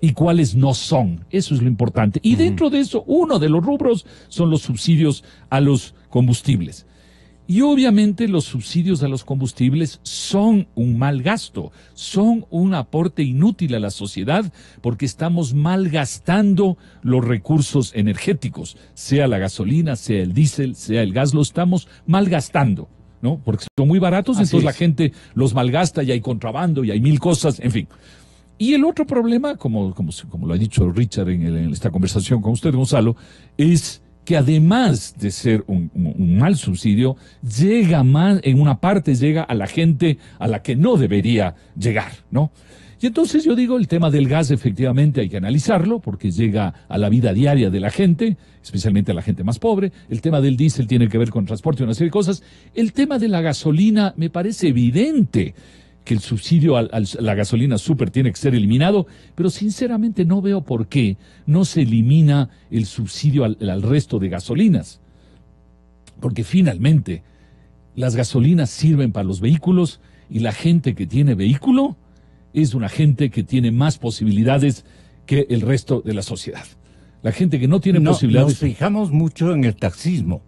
y cuáles no son. Eso es lo importante. Y dentro de eso, uno de los rubros son los subsidios a los combustibles. Y obviamente los subsidios a los combustibles son un mal gasto, son un aporte inútil a la sociedad, porque estamos malgastando los recursos energéticos, sea la gasolina, sea el diésel, sea el gas, lo estamos malgastando, ¿no? Porque son muy baratos, entonces la gente los malgasta y hay contrabando y hay mil cosas, en fin. Y el otro problema, como lo ha dicho Richard en esta conversación con usted, Gonzalo, es que además de ser un mal subsidio, llega más, en una parte llega a la gente a la que no debería llegar, ¿no? Y entonces yo digo, el tema del gas efectivamente hay que analizarlo, porque llega a la vida diaria de la gente, especialmente a la gente más pobre. El tema del diésel tiene que ver con transporte y una serie de cosas. El tema de la gasolina me parece evidente que el subsidio a la gasolina súper tiene que ser eliminado, pero sinceramente no veo por qué no se elimina el subsidio al resto de gasolinas. Porque finalmente las gasolinas sirven para los vehículos y la gente que tiene vehículo es una gente que tiene más posibilidades que el resto de la sociedad. La gente que no tiene posibilidades... Nos fijamos mucho en el taxismo.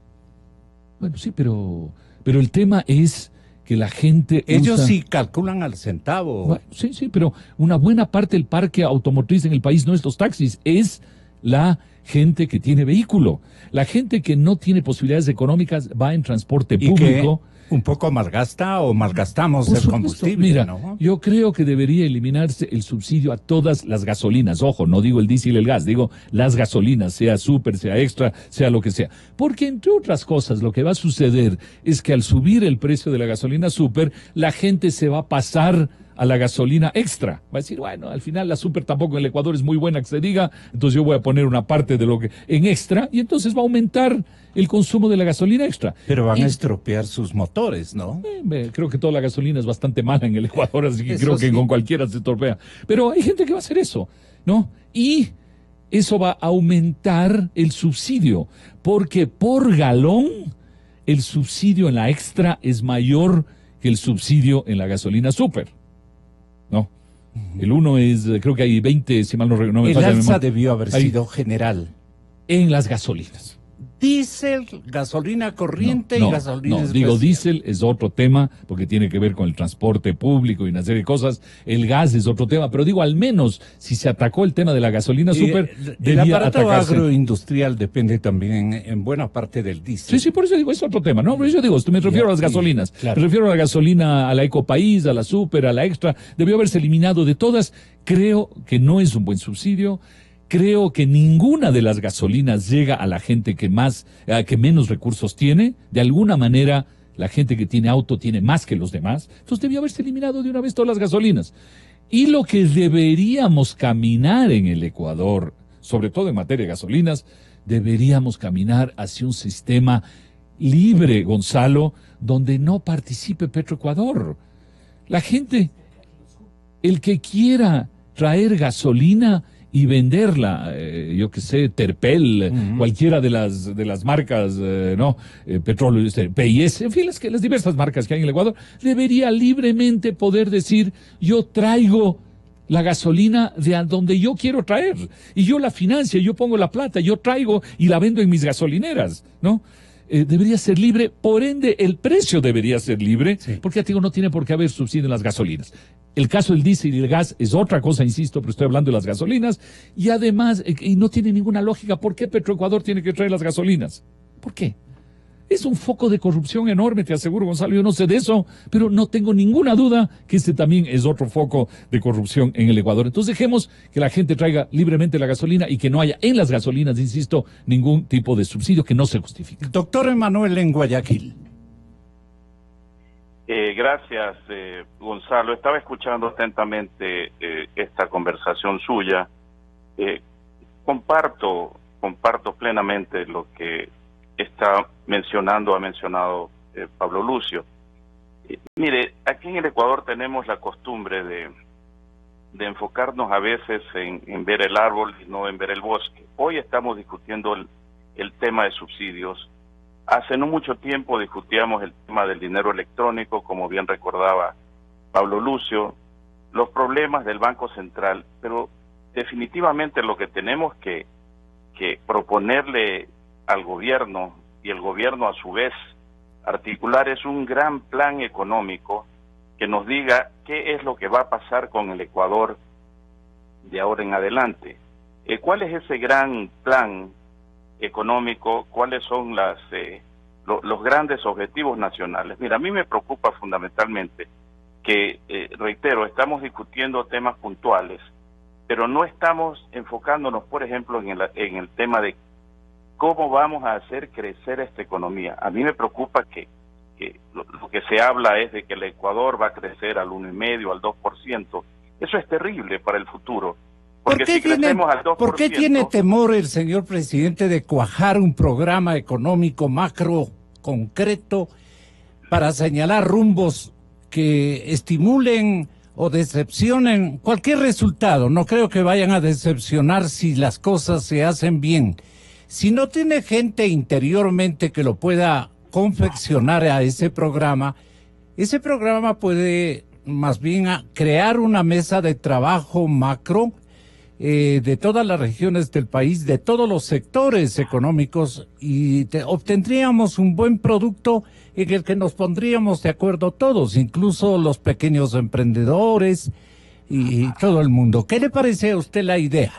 Bueno, sí, pero el tema es que la gente Ellos sí calculan al centavo. Bueno, sí, pero una buena parte del parque automotriz en el país no es los taxis, es la gente que tiene vehículo. La gente que no tiene posibilidades económicas va en transporte público. Un poco malgasta o malgastamos el combustible. Mira, ¿no? yo creo que debería eliminarse el subsidio a todas las gasolinas. Ojo, no digo el diésel y el gas, digo las gasolinas, sea súper, sea extra, sea lo que sea. Porque entre otras cosas, lo que va a suceder es que al subir el precio de la gasolina súper, la gente se va a pasar a la gasolina extra. Va a decir, bueno, al final la súper tampoco en el Ecuador es muy buena que se diga, entonces yo voy a poner una parte de lo que en extra y entonces va a aumentar el consumo de la gasolina extra. Pero van a estropear sus motores, ¿no? Creo que toda la gasolina es bastante mala en el Ecuador, así que creo que con cualquiera se estropea. Pero hay gente que va a hacer eso, ¿no? Y eso va a aumentar el subsidio, porque por galón el subsidio en la extra es mayor que el subsidio en la gasolina súper, ¿no? El uno es, creo que hay 20, si mal no recuerdo. El alza debió haber sido general. En las gasolinas. Diésel, gasolina corriente y gasolina especial. Digo, diésel es otro tema porque tiene que ver con el transporte público y una serie de cosas. El gas es otro tema, pero digo, al menos si se atacó el tema de la gasolina súper, el aparato agroindustrial depende también en buena parte del diésel. Sí, por eso digo, es otro tema, ¿no? Pero yo digo, me refiero a las gasolinas. Claro. Me refiero a la gasolina, a la Ecopaís, a la súper, a la extra. Debió haberse eliminado de todas. Creo que no es un buen subsidio. Creo que ninguna de las gasolinas llega a la gente que menos recursos tiene. De alguna manera, la gente que tiene auto tiene más que los demás. Entonces debió haberse eliminado de una vez todas las gasolinas. Y lo que deberíamos caminar en el Ecuador, sobre todo en materia de gasolinas, deberíamos caminar hacia un sistema libre, Gonzalo, donde no participe Petroecuador. La gente, el que quiera traer gasolina y venderla, yo que sé, Terpel, cualquiera de las marcas, Petróleo, PIS, en fin, las diversas marcas que hay en el Ecuador, debería libremente poder decir, yo traigo la gasolina de donde yo quiero traer, y yo la financio, yo pongo la plata, yo traigo y la vendo en mis gasolineras, ¿no? Debería ser libre, por ende el precio debería ser libre, porque ya te digo, no tiene por qué haber subsidio en las gasolinas. El caso del diésel y el gas es otra cosa, insisto, pero estoy hablando de las gasolinas, y además, y no tiene ninguna lógica, ¿por qué Petroecuador tiene que traer las gasolinas? ¿Por qué? Es un foco de corrupción enorme, te aseguro, Gonzalo, yo no sé de eso, pero no tengo ninguna duda que este también es otro foco de corrupción en el Ecuador. Entonces dejemos que la gente traiga libremente la gasolina y que no haya en las gasolinas, insisto, ningún tipo de subsidio que no se justifique. Doctor Emanuel en Guayaquil. Gracias, Gonzalo. Estaba escuchando atentamente esta conversación suya. Comparto plenamente lo que ha mencionado Pablo Lucio. Mire, aquí en el Ecuador tenemos la costumbre de enfocarnos a veces en ver el árbol y no en ver el bosque. Hoy estamos discutiendo el tema de subsidios. Hace no mucho tiempo discutíamos el tema del dinero electrónico, como bien recordaba Pablo Lucio, los problemas del Banco Central, pero definitivamente lo que tenemos que proponerle al gobierno, y el gobierno a su vez articular, es un gran plan económico que nos diga qué es lo que va a pasar con el Ecuador de ahora en adelante. ¿Cuál es ese gran plan económico? ¿Cuáles son los grandes objetivos nacionales? Mira, a mí me preocupa fundamentalmente que, reitero, estamos discutiendo temas puntuales, pero no estamos enfocándonos, por ejemplo, en el tema de cómo vamos a hacer crecer esta economía. A mí me preocupa que lo que se habla es de que el Ecuador va a crecer al 1,5%, al 2%. Eso es terrible para el futuro. Porque ¿Por qué tiene temor el señor presidente de cuajar un programa económico macro concreto para señalar rumbos que estimulen o decepcionen cualquier resultado. No creo que vayan a decepcionar si las cosas se hacen bien. Si no tiene gente interiormente que lo pueda confeccionar a ese programa puede más bien crear una mesa de trabajo macro de todas las regiones del país, de todos los sectores económicos, y obtendríamos un buen producto en el que nos pondríamos de acuerdo todos, incluso los pequeños emprendedores y todo el mundo. ¿Qué le parece a usted la idea?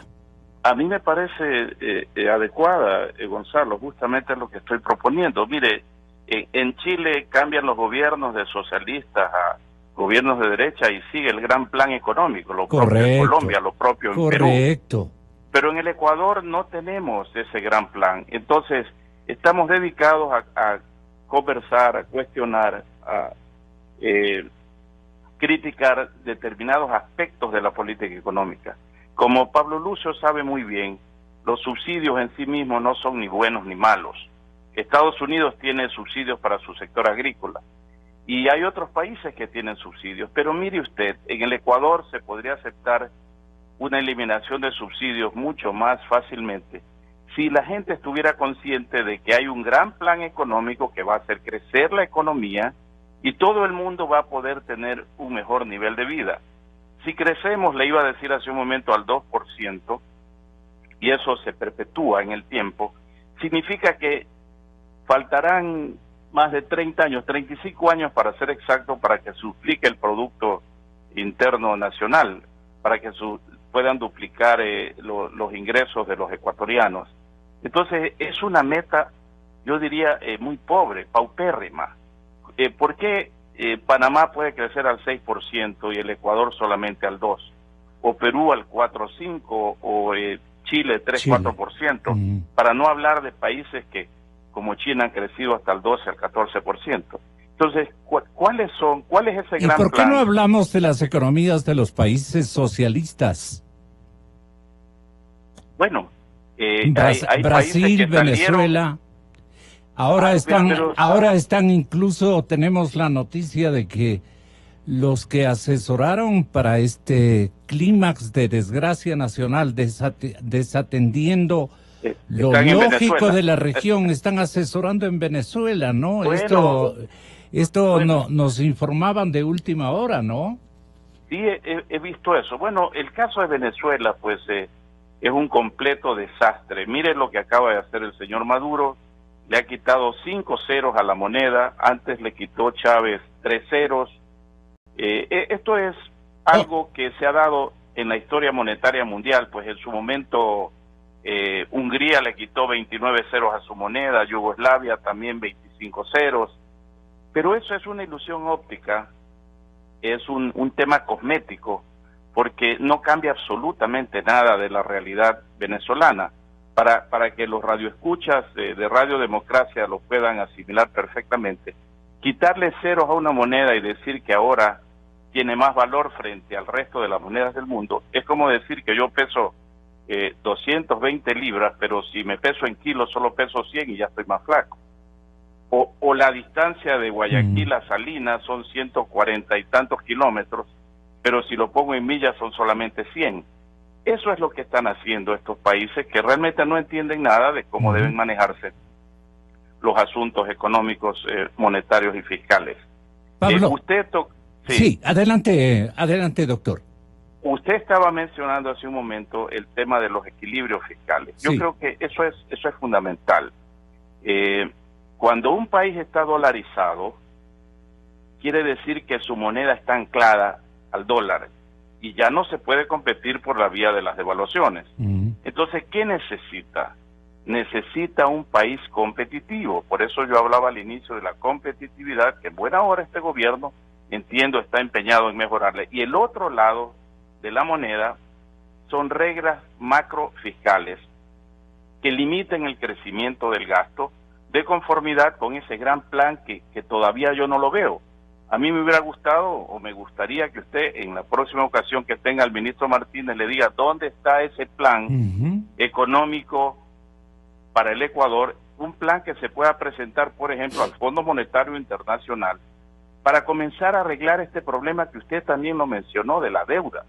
A mí me parece adecuada, Gonzalo, justamente lo que estoy proponiendo. Mire, en Chile cambian los gobiernos de socialistas a gobiernos de derecha y sigue el gran plan económico, lo propio en Colombia, lo propio en Perú. Pero en el Ecuador no tenemos ese gran plan. Entonces, estamos dedicados a conversar, a cuestionar, a criticar determinados aspectos de la política económica. Como Pablo Lucio sabe muy bien, los subsidios en sí mismos no son ni buenos ni malos. Estados Unidos tiene subsidios para su sector agrícola y hay otros países que tienen subsidios, pero mire usted, en el Ecuador se podría aceptar una eliminación de subsidios mucho más fácilmente si la gente estuviera consciente de que hay un gran plan económico que va a hacer crecer la economía y todo el mundo va a poder tener un mejor nivel de vida. Si crecemos, le iba a decir hace un momento, al 2%, y eso se perpetúa en el tiempo, significa que faltarán más de 30 años, 35 años para ser exacto, para que se duplique el Producto Interno Nacional, para que puedan duplicar los ingresos de los ecuatorianos. Entonces, es una meta, yo diría, muy pobre, paupérrima. ¿Por qué Panamá puede crecer al 6% y el Ecuador solamente al 2%? O Perú al 4-5%, o Chile 3-4%, para no hablar de países que como China han crecido hasta el 12 al 14%. Entonces, ¿cuál es ese gran plan? ¿Y por qué no hablamos de las economías de los países socialistas? Bueno, hay Brasil, Venezuela. Ahora están incluso, tenemos la noticia de que los que asesoraron para este clímax de desgracia nacional, desatendiendo lo lógico de la región, están asesorando en Venezuela, ¿no? Bueno, esto nos informaban de última hora, ¿no? Sí, he visto eso. Bueno, el caso de Venezuela, pues, es un completo desastre. Mire lo que acaba de hacer el señor Maduro. Le ha quitado 5 ceros a la moneda. Antes le quitó Chávez 3 ceros. Esto es algo que se ha dado en la historia monetaria mundial, pues en su momento Hungría le quitó 29 ceros a su moneda, Yugoslavia también 25 ceros, pero eso es una ilusión óptica, es un tema cosmético, porque no cambia absolutamente nada de la realidad venezolana. Para que los radioescuchas de Radio Democracia lo puedan asimilar perfectamente, quitarle ceros a una moneda y decir que ahora tiene más valor frente al resto de las monedas del mundo, es como decir que yo peso 220 libras, pero si me peso en kilos solo peso 100 y ya estoy más flaco. O la distancia de Guayaquil a Salinas son 140 y tantos kilómetros, pero si lo pongo en millas son solamente 100. Eso es lo que están haciendo estos países que realmente no entienden nada de cómo deben manejarse los asuntos económicos, monetarios y fiscales. Pablo, sí, adelante, doctor. Usted estaba mencionando hace un momento el tema de los equilibrios fiscales. Yo creo que eso es fundamental. Cuando un país está dolarizado, quiere decir que su moneda está anclada al dólar y ya no se puede competir por la vía de las devaluaciones. Entonces, ¿qué necesita? Necesita un país competitivo. Por eso yo hablaba al inicio de la competitividad, que en buena hora este gobierno, entiendo, está empeñado en mejorarle. Y el otro lado de la moneda son reglas macrofiscales que limiten el crecimiento del gasto de conformidad con ese gran plan que todavía yo no lo veo. A mí me hubiera gustado o me gustaría que usted en la próxima ocasión que tenga al ministro Martínez le diga dónde está ese plan económico para el Ecuador, un plan que se pueda presentar, por ejemplo, al Fondo Monetario Internacional para comenzar a arreglar este problema que usted también lo mencionó de la deuda.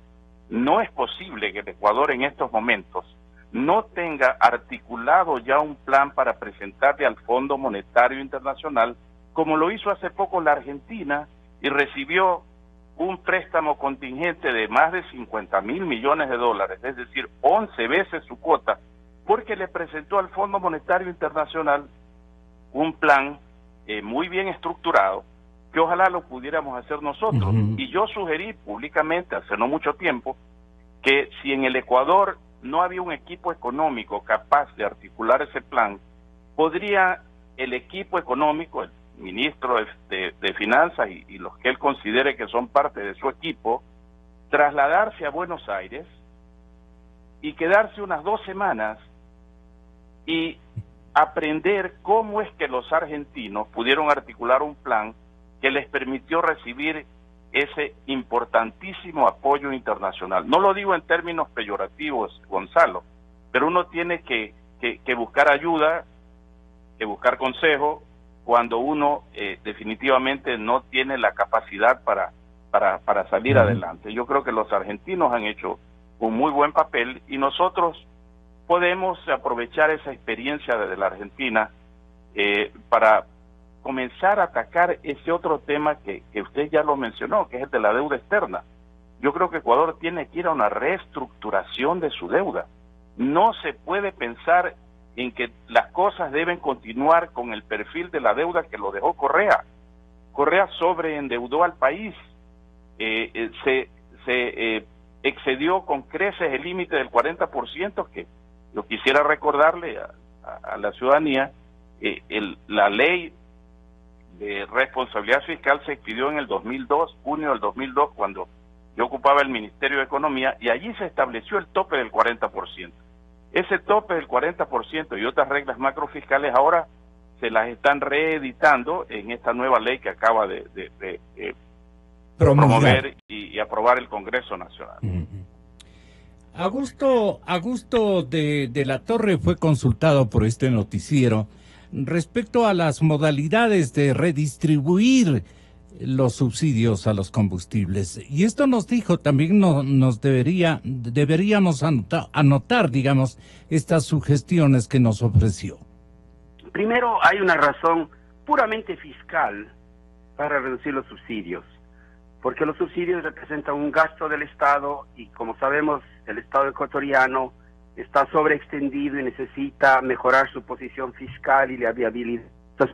No es posible que el Ecuador en estos momentos no tenga articulado ya un plan para presentarle al Fondo Monetario Internacional, como lo hizo hace poco la Argentina, y recibió un préstamo contingente de más de 50.000 millones de dólares, es decir, 11 veces su cuota, porque le presentó al Fondo Monetario Internacional un plan muy bien estructurado, que ojalá lo pudiéramos hacer nosotros. Y yo sugerí públicamente, hace no mucho tiempo, que si en el Ecuador no había un equipo económico capaz de articular ese plan, podría el equipo económico, el ministro de Finanzas y los que él considere que son parte de su equipo, trasladarse a Buenos Aires y quedarse unas 2 semanas y aprender cómo es que los argentinos pudieron articular un plan que les permitió recibir ese importantísimo apoyo internacional. No lo digo en términos peyorativos, Gonzalo, pero uno tiene que buscar ayuda, que buscar consejo, cuando uno definitivamente no tiene la capacidad para salir adelante. Yo creo que los argentinos han hecho un muy buen papel y nosotros podemos aprovechar esa experiencia de la Argentina para comenzar a atacar ese otro tema que usted ya lo mencionó, que es el de la deuda externa. Yo creo que Ecuador tiene que ir a una reestructuración de su deuda. No se puede pensar en que las cosas deben continuar con el perfil de la deuda que lo dejó Correa. Correa sobreendeudó al país, se excedió con creces el límite del 40%, que yo quisiera recordarle a la ciudadanía, la ley de responsabilidad fiscal se expidió en el 2002, junio del 2002, cuando yo ocupaba el Ministerio de Economía, y allí se estableció el tope del 40%. Ese tope del 40% y otras reglas macrofiscales ahora se las están reeditando en esta nueva ley que acaba de promover y aprobar el Congreso Nacional. Augusto de la Torre fue consultado por este noticiero respecto a las modalidades de redistribuir los subsidios a los combustibles. Y esto nos dijo, también deberíamos anotar, digamos, estas sugestiones que nos ofreció. Primero, hay una razón puramente fiscal para reducir los subsidios, porque los subsidios representan un gasto del Estado y, como sabemos, el Estado ecuatoriano está sobreextendido y necesita mejorar su posición fiscal y la viabilidad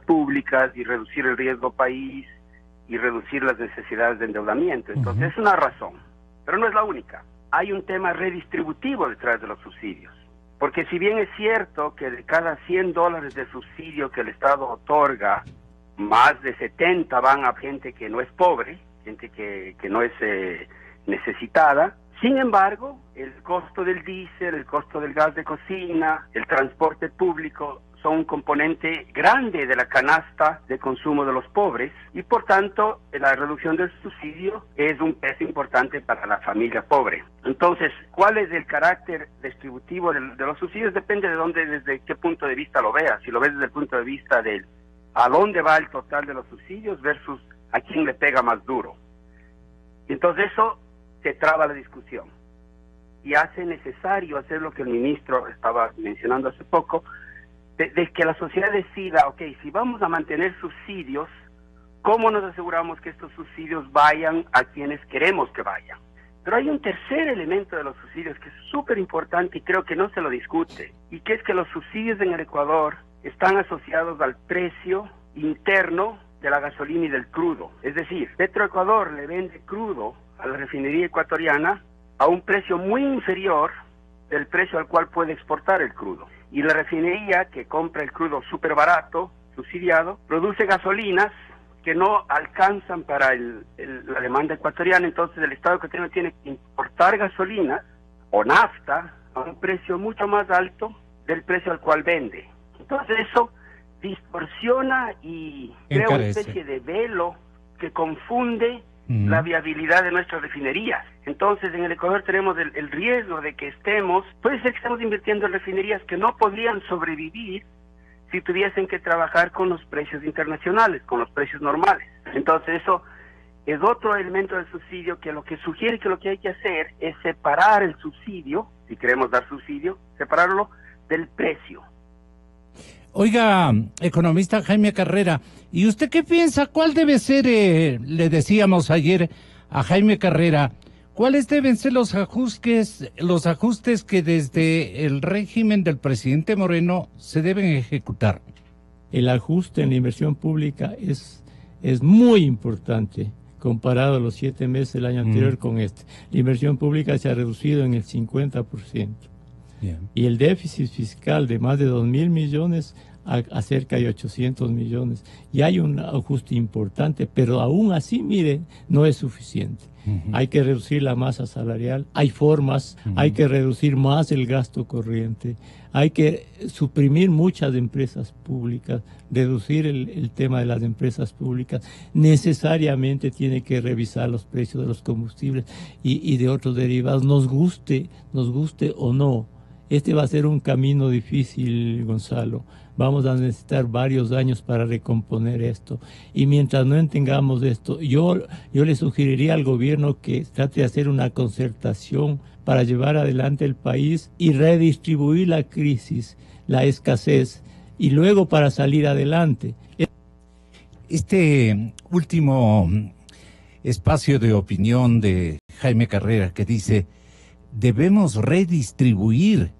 públicas y reducir el riesgo país y reducir las necesidades de endeudamiento. Entonces, es una razón, pero no es la única. Hay un tema redistributivo detrás de los subsidios, porque si bien es cierto que de cada $100 de subsidio que el Estado otorga, más de 70 van a gente que no es pobre, gente que no es necesitada. Sin embargo, el costo del diésel, el costo del gas de cocina, el transporte público son un componente grande de la canasta de consumo de los pobres y por tanto la reducción del subsidio es un peso importante para la familia pobre. Entonces, ¿cuál es el carácter distributivo de los subsidios? Depende de dónde, desde qué punto de vista lo veas. Si lo ves desde el punto de vista del a dónde va el total de los subsidios versus a quién le pega más duro. Entonces eso se traba la discusión y hace necesario hacer lo que el ministro estaba mencionando hace poco, de que la sociedad decida, ok, si vamos a mantener subsidios, ¿cómo nos aseguramos que estos subsidios vayan a quienes queremos que vayan? Pero hay un tercer elemento de los subsidios que es súper importante y creo que no se lo discute, y que es que los subsidios en el Ecuador están asociados al precio interno de la gasolina y del crudo. Es decir, Petroecuador le vende crudo a la refinería ecuatoriana a un precio muy inferior del precio al cual puede exportar el crudo. Y la refinería que compra el crudo súper barato, subsidiado, produce gasolinas que no alcanzan para la demanda ecuatoriana. Entonces el Estado ecuatoriano tiene que importar gasolinas o nafta a un precio mucho más alto del precio al cual vende. Entonces eso distorsiona y crea una especie de velo que confunde la viabilidad de nuestras refinerías. Entonces en el Ecuador tenemos el riesgo de que puede ser que estemos invirtiendo en refinerías que no podrían sobrevivir si tuviesen que trabajar con los precios internacionales, con los precios normales. Entonces eso es otro elemento del subsidio que lo que sugiere que lo que hay que hacer es separar el subsidio, si queremos dar subsidio, separarlo del precio. Oiga, economista Jaime Carrera, ¿y usted qué piensa? ¿Cuál debe ser, le decíamos ayer a Jaime Carrera, cuáles deben ser los ajustes que desde el régimen del presidente Moreno se deben ejecutar? El ajuste en la inversión pública es muy importante comparado a los 7 meses del año anterior con este. La inversión pública se ha reducido en el 50%. Bien. Y el déficit fiscal de más de 2.000 millones a cerca de 800 millones. Y hay un ajuste importante, pero aún así, mire, no es suficiente. Hay que reducir la masa salarial, hay formas, hay que reducir más el gasto corriente, hay que suprimir muchas empresas públicas, reducir el tema de las empresas públicas. Necesariamente tiene que revisar los precios de los combustibles y de otros derivados, nos guste o no. Este va a ser un camino difícil, Gonzalo. Vamos a necesitar varios años para recomponer esto. Y mientras no entendamos esto, yo le sugeriría al gobierno que trate de hacer una concertación para llevar adelante el país y redistribuir la crisis, la escasez, y luego para salir adelante. Este último espacio de opinión de Jaime Carrera que dice, debemos redistribuir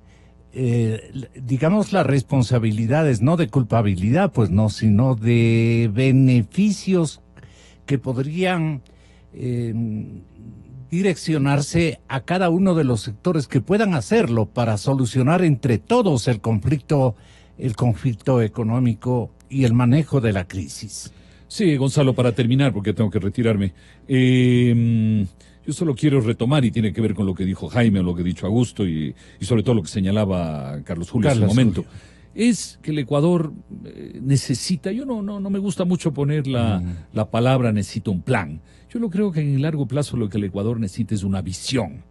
digamos las responsabilidades, no de culpabilidad, pues no, sino de beneficios que podrían direccionarse a cada uno de los sectores que puedan hacerlo para solucionar entre todos el conflicto económico y el manejo de la crisis. Sí, Gonzalo, para terminar, porque tengo que retirarme, yo solo quiero retomar, y tiene que ver con lo que dijo Jaime, o lo que ha dicho Augusto, y sobre todo lo que señalaba Carlos Julio hace un momento. Es que el Ecuador necesita, yo no me gusta mucho poner la palabra necesita un plan. Yo lo creo que en el largo plazo lo que el Ecuador necesita es una visión.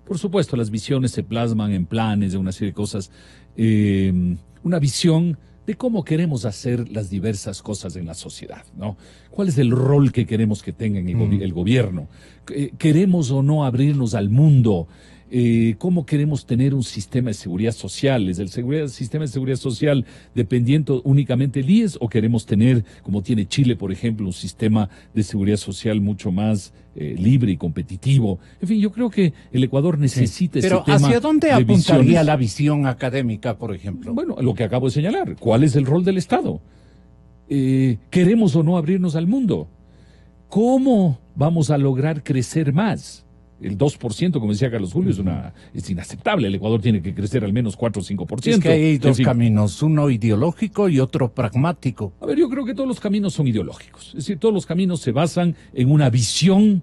Por supuesto, las visiones se plasman en planes, de una serie de cosas. Una visión de cómo queremos hacer las diversas cosas en la sociedad, ¿no? ¿Cuál es el rol que queremos que tenga el gobierno? ¿Queremos o no abrirnos al mundo? ¿Cómo queremos tener un sistema de seguridad social? ¿Es el sistema de seguridad social dependiendo únicamente del IES o queremos tener, como tiene Chile, por ejemplo, un sistema de seguridad social mucho más libre y competitivo? En fin, yo creo que el Ecuador necesita ese tema. Pero ¿hacia dónde apuntaría la visión académica, por ejemplo? Bueno, lo que acabo de señalar. ¿Cuál es el rol del Estado? ¿Queremos o no abrirnos al mundo? ¿Cómo vamos a lograr crecer más? El 2%, como decía Carlos Julio, es inaceptable. El Ecuador tiene que crecer al menos 4 o 5%. Es que hay dos caminos, uno ideológico y otro pragmático. A ver, yo creo que todos los caminos son ideológicos. Es decir, todos los caminos se basan en una visión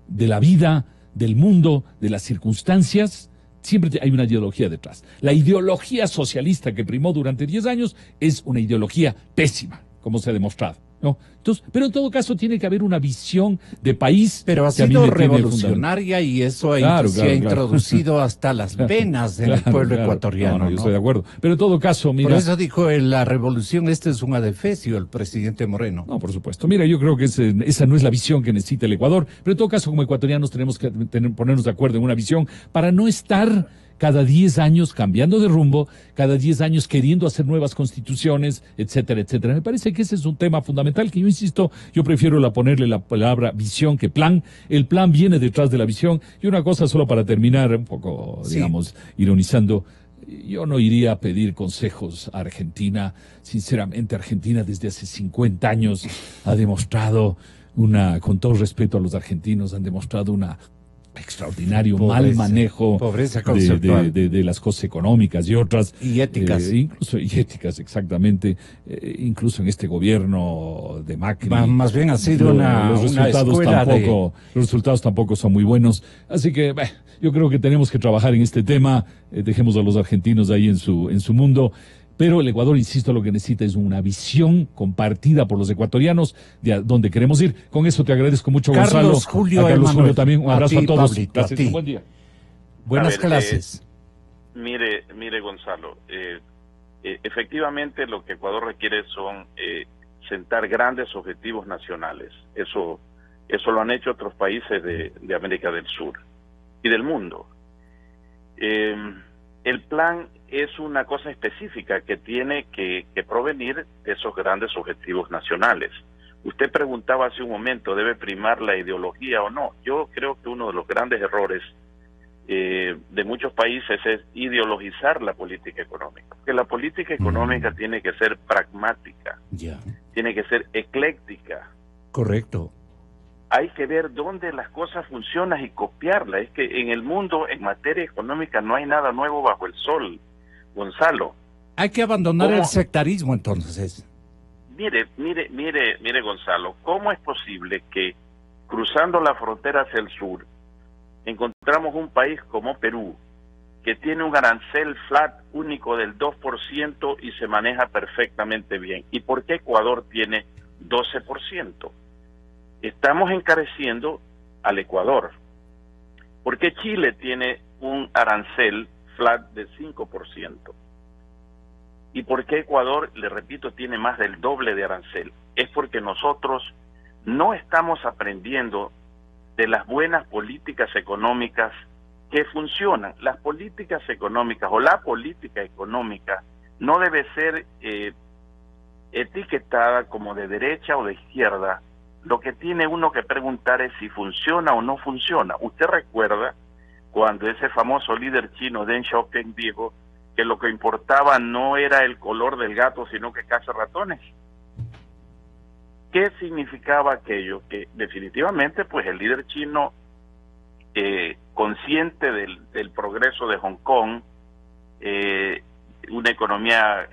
de la vida, del mundo, de las circunstancias. Siempre hay una ideología detrás. La ideología socialista que primó durante 10 años es una ideología pésima, como se ha demostrado, ¿no? Entonces, pero en todo caso tiene que haber una visión de país. Pero ha sido revolucionaria y eso se ha introducido hasta las venas del pueblo ecuatoriano. Yo estoy de acuerdo. Pero en todo caso, mira. Por eso dijo en la revolución, es un adefesio el presidente Moreno. No, por supuesto. Mira, yo creo que esa no es la visión que necesita el Ecuador. Pero en todo caso, como ecuatorianos tenemos que ponernos de acuerdo en una visión para no estar cada 10 años cambiando de rumbo, cada 10 años queriendo hacer nuevas constituciones, etcétera, etcétera. Me parece que ese es un tema fundamental que yo insisto, yo prefiero ponerle la palabra visión que plan. El plan viene detrás de la visión. Y una cosa solo para terminar, un poco, digamos, ironizando, yo no iría a pedir consejos a Argentina. Sinceramente, Argentina desde hace 50 años ha demostrado con todo respeto a los argentinos, han demostrado una extraordinario mal manejo de las cosas económicas y otras y éticas, incluso y éticas, exactamente, incluso en este gobierno de Macri más bien ha sido los resultados tampoco son muy buenos, así que yo creo que tenemos que trabajar en este tema, dejemos a los argentinos ahí en su mundo. Pero el Ecuador, insisto, lo que necesita es una visión compartida por los ecuatorianos de a dónde queremos ir. Con eso te agradezco mucho, Gonzalo. Carlos Julio, Carlos Julio también. Un abrazo a todos. Pablito, gracias. Un buen día. Buenas clases. Mire, Gonzalo, efectivamente lo que Ecuador requiere son sentar grandes objetivos nacionales. Eso lo han hecho otros países de América del Sur y del mundo. El plan es una cosa específica que tiene que provenir de esos grandes objetivos nacionales. Usted preguntaba hace un momento, ¿debe primar la ideología o no? Yo creo que uno de los grandes errores de muchos países es ideologizar la política económica. Porque la política económica tiene que ser pragmática, tiene que ser ecléctica. Correcto. Hay que ver dónde las cosas funcionan y copiarlas. Es que en el mundo, en materia económica, no hay nada nuevo bajo el sol, Gonzalo. Hay que abandonar el sectarismo, entonces. Mire, Gonzalo, ¿cómo es posible que cruzando la frontera hacia el sur encontramos un país como Perú, que tiene un arancel flat único del 2% y se maneja perfectamente bien? ¿Y por qué Ecuador tiene 12%? Estamos encareciendo al Ecuador. ¿Por qué Chile tiene un arancel flat de 5%? ¿Y por qué Ecuador, le repito, tiene más del doble de arancel? Es porque nosotros no estamos aprendiendo de las buenas políticas económicas que funcionan. Las políticas económicas o la política económica no debe ser etiquetada como de derecha o de izquierda. Lo que tiene uno que preguntar es si funciona o no funciona. Usted recuerda cuando ese famoso líder chino Deng Xiaoping dijo que lo que importaba no era el color del gato, sino que caza ratones. ¿Qué significaba aquello? Que definitivamente pues el líder chino, consciente del progreso de Hong Kong, una economía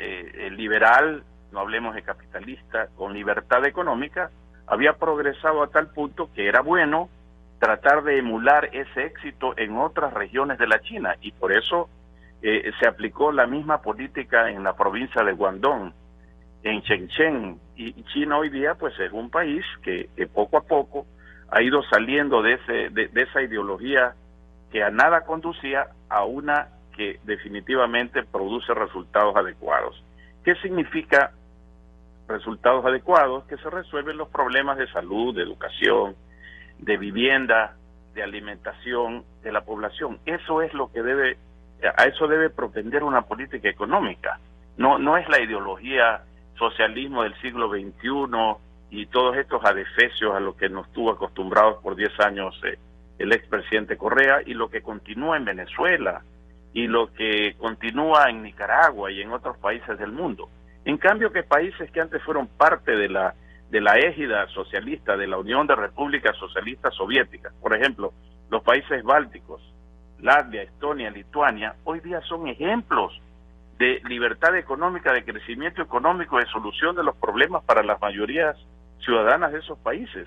liberal, no hablemos de capitalista, con libertad económica, había progresado a tal punto que era bueno tratar de emular ese éxito en otras regiones de la China, y por eso se aplicó la misma política en la provincia de Guangdong, en Shenzhen, y China hoy día pues es un país que poco a poco ha ido saliendo de esa ideología que a nada conducía a una que definitivamente produce resultados adecuados. ¿Qué significa resultados adecuados? Que se resuelven los problemas de salud, de educación, de vivienda, de alimentación de la población. Eso es lo que a eso debe propender una política económica. No es la ideología socialismo del siglo XXI y todos estos adefesios a lo que nos tuvo acostumbrados por 10 años el expresidente Correa, y lo que continúa en Venezuela y lo que continúa en Nicaragua y en otros países del mundo. En cambio, que países que antes fueron parte de la égida socialista de la Unión de Repúblicas Socialistas Soviéticas, por ejemplo, los países bálticos, Latvia, Estonia, Lituania, hoy día son ejemplos de libertad económica, de crecimiento económico, de solución de los problemas para las mayorías ciudadanas de esos países.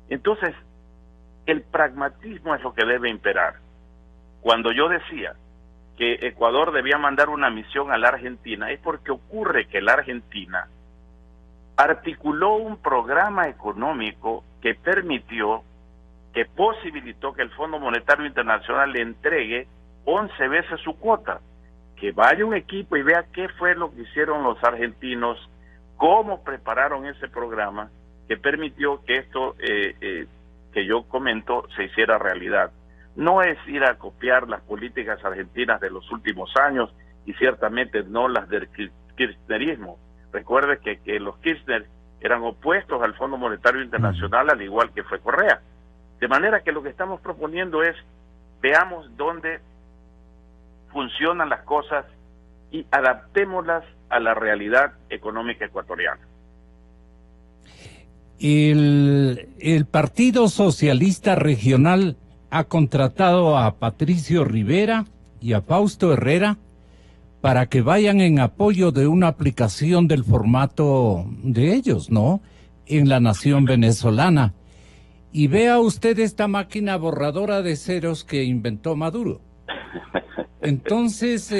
Entonces, el pragmatismo es lo que debe imperar. Cuando yo decía que Ecuador debía mandar una misión a la Argentina, es porque ocurre que la Argentina articuló un programa económico que posibilitó que el Fondo Monetario Internacional le entregue 11 veces su cuota. Que vaya un equipo y vea qué fue lo que hicieron los argentinos, cómo prepararon ese programa que permitió que esto que yo comento se hiciera realidad. No es ir a copiar las políticas argentinas de los últimos años, y ciertamente no las del kirchnerismo. Recuerde que los Kirchner eran opuestos al Fondo Monetario Internacional, al igual que fue Correa. De manera que lo que estamos proponiendo es, veamos dónde funcionan las cosas y adaptémoslas a la realidad económica ecuatoriana. El Partido Socialista Regional ha contratado a Patricio Rivera y a Fausto Herrera para que vayan en apoyo de una aplicación del formato de ellos, ¿no?, en la nación venezolana. Y vea usted esta máquina borradora de ceros que inventó Maduro. Entonces,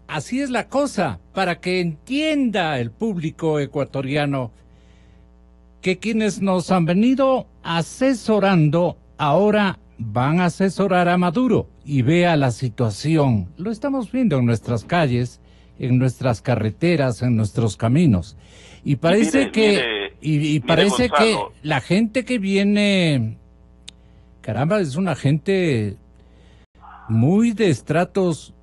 así es la cosa, para que entienda el público ecuatoriano que quienes nos han venido asesorando ahora van a asesorar a Maduro, y vea la situación. Lo estamos viendo en nuestras calles, en nuestras carreteras, en nuestros caminos. Y parece parece que la gente que viene, caramba, es una gente muy de estratos,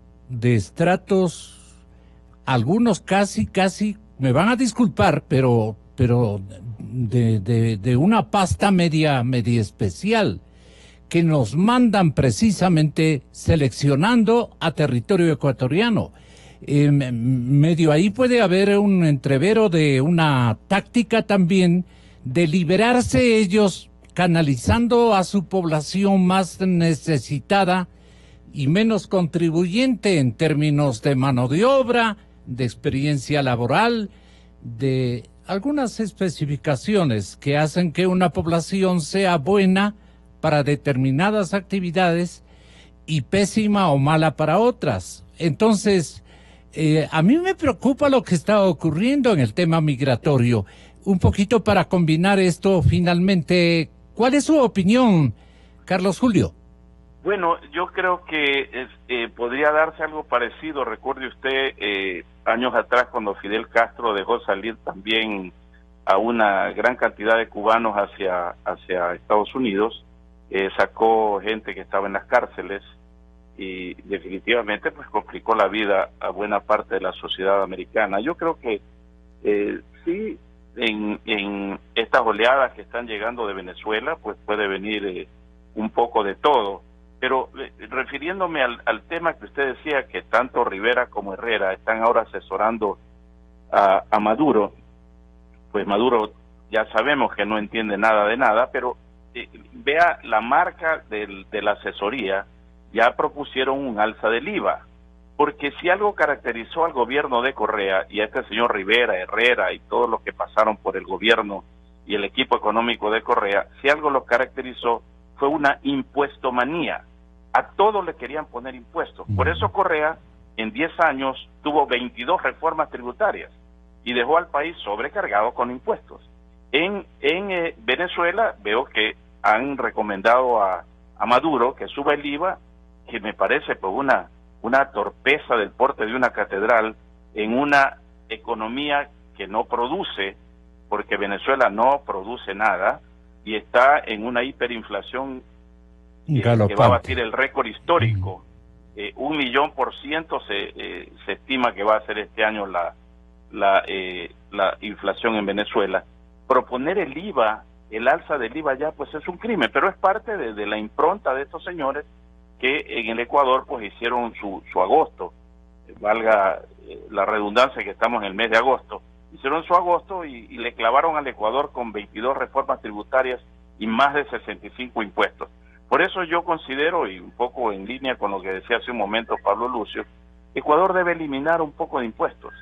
algunos casi, me van a disculpar, pero de una pasta media especial, que nos mandan precisamente seleccionando a territorio ecuatoriano. Medio ahí puede haber un entrevero de una táctica también de liberarse ellos, canalizando a su población más necesitada y menos contribuyente en términos de mano de obra, de experiencia laboral, de algunas especificaciones que hacen que una población sea buena para determinadas actividades y pésima o mala para otras. Entonces, a mí me preocupa lo que está ocurriendo en el tema migratorio. Un poquito para combinar esto finalmente, ¿cuál es su opinión, Carlos Julio? Bueno, yo creo que podría darse algo parecido. Recuerde usted años atrás cuando Fidel Castro dejó salir también a una gran cantidad de cubanos hacia Estados Unidos, sacó gente que estaba en las cárceles y definitivamente pues complicó la vida a buena parte de la sociedad americana. Yo creo que sí, en estas oleadas que están llegando de Venezuela, pues puede venir un poco de todo. Pero refiriéndome al tema que usted decía, que tanto Rivera como Herrera están ahora asesorando a Maduro, pues Maduro ya sabemos que no entiende nada de nada, pero vea la marca de la asesoría, ya propusieron un alza del IVA, porque si algo caracterizó al gobierno de Correa y a este señor Rivera, Herrera y todos los que pasaron por el gobierno y el equipo económico de Correa, si algo los caracterizó fue una impuestomanía. A todos le querían poner impuestos. Por eso Correa en 10 años tuvo 22 reformas tributarias y dejó al país sobrecargado con impuestos. En Venezuela veo que han recomendado a Maduro que suba el IVA, que me parece pues una torpeza del porte de una catedral en una economía que no produce, porque Venezuela no produce nada y está en una hiperinflación que va a batir el récord histórico. 1.000.000% se estima que va a ser este año la inflación en Venezuela. Proponer el IVA, el alza del IVA ya pues es un crimen, pero es parte de la impronta de estos señores que en el Ecuador pues hicieron su agosto, valga la redundancia que estamos en el mes de agosto, hicieron su agosto y le clavaron al Ecuador con 22 reformas tributarias y más de 65 impuestos. Por eso yo considero, y un poco en línea con lo que decía hace un momento Pablo Lucio, Ecuador debe eliminar un poco de impuestos,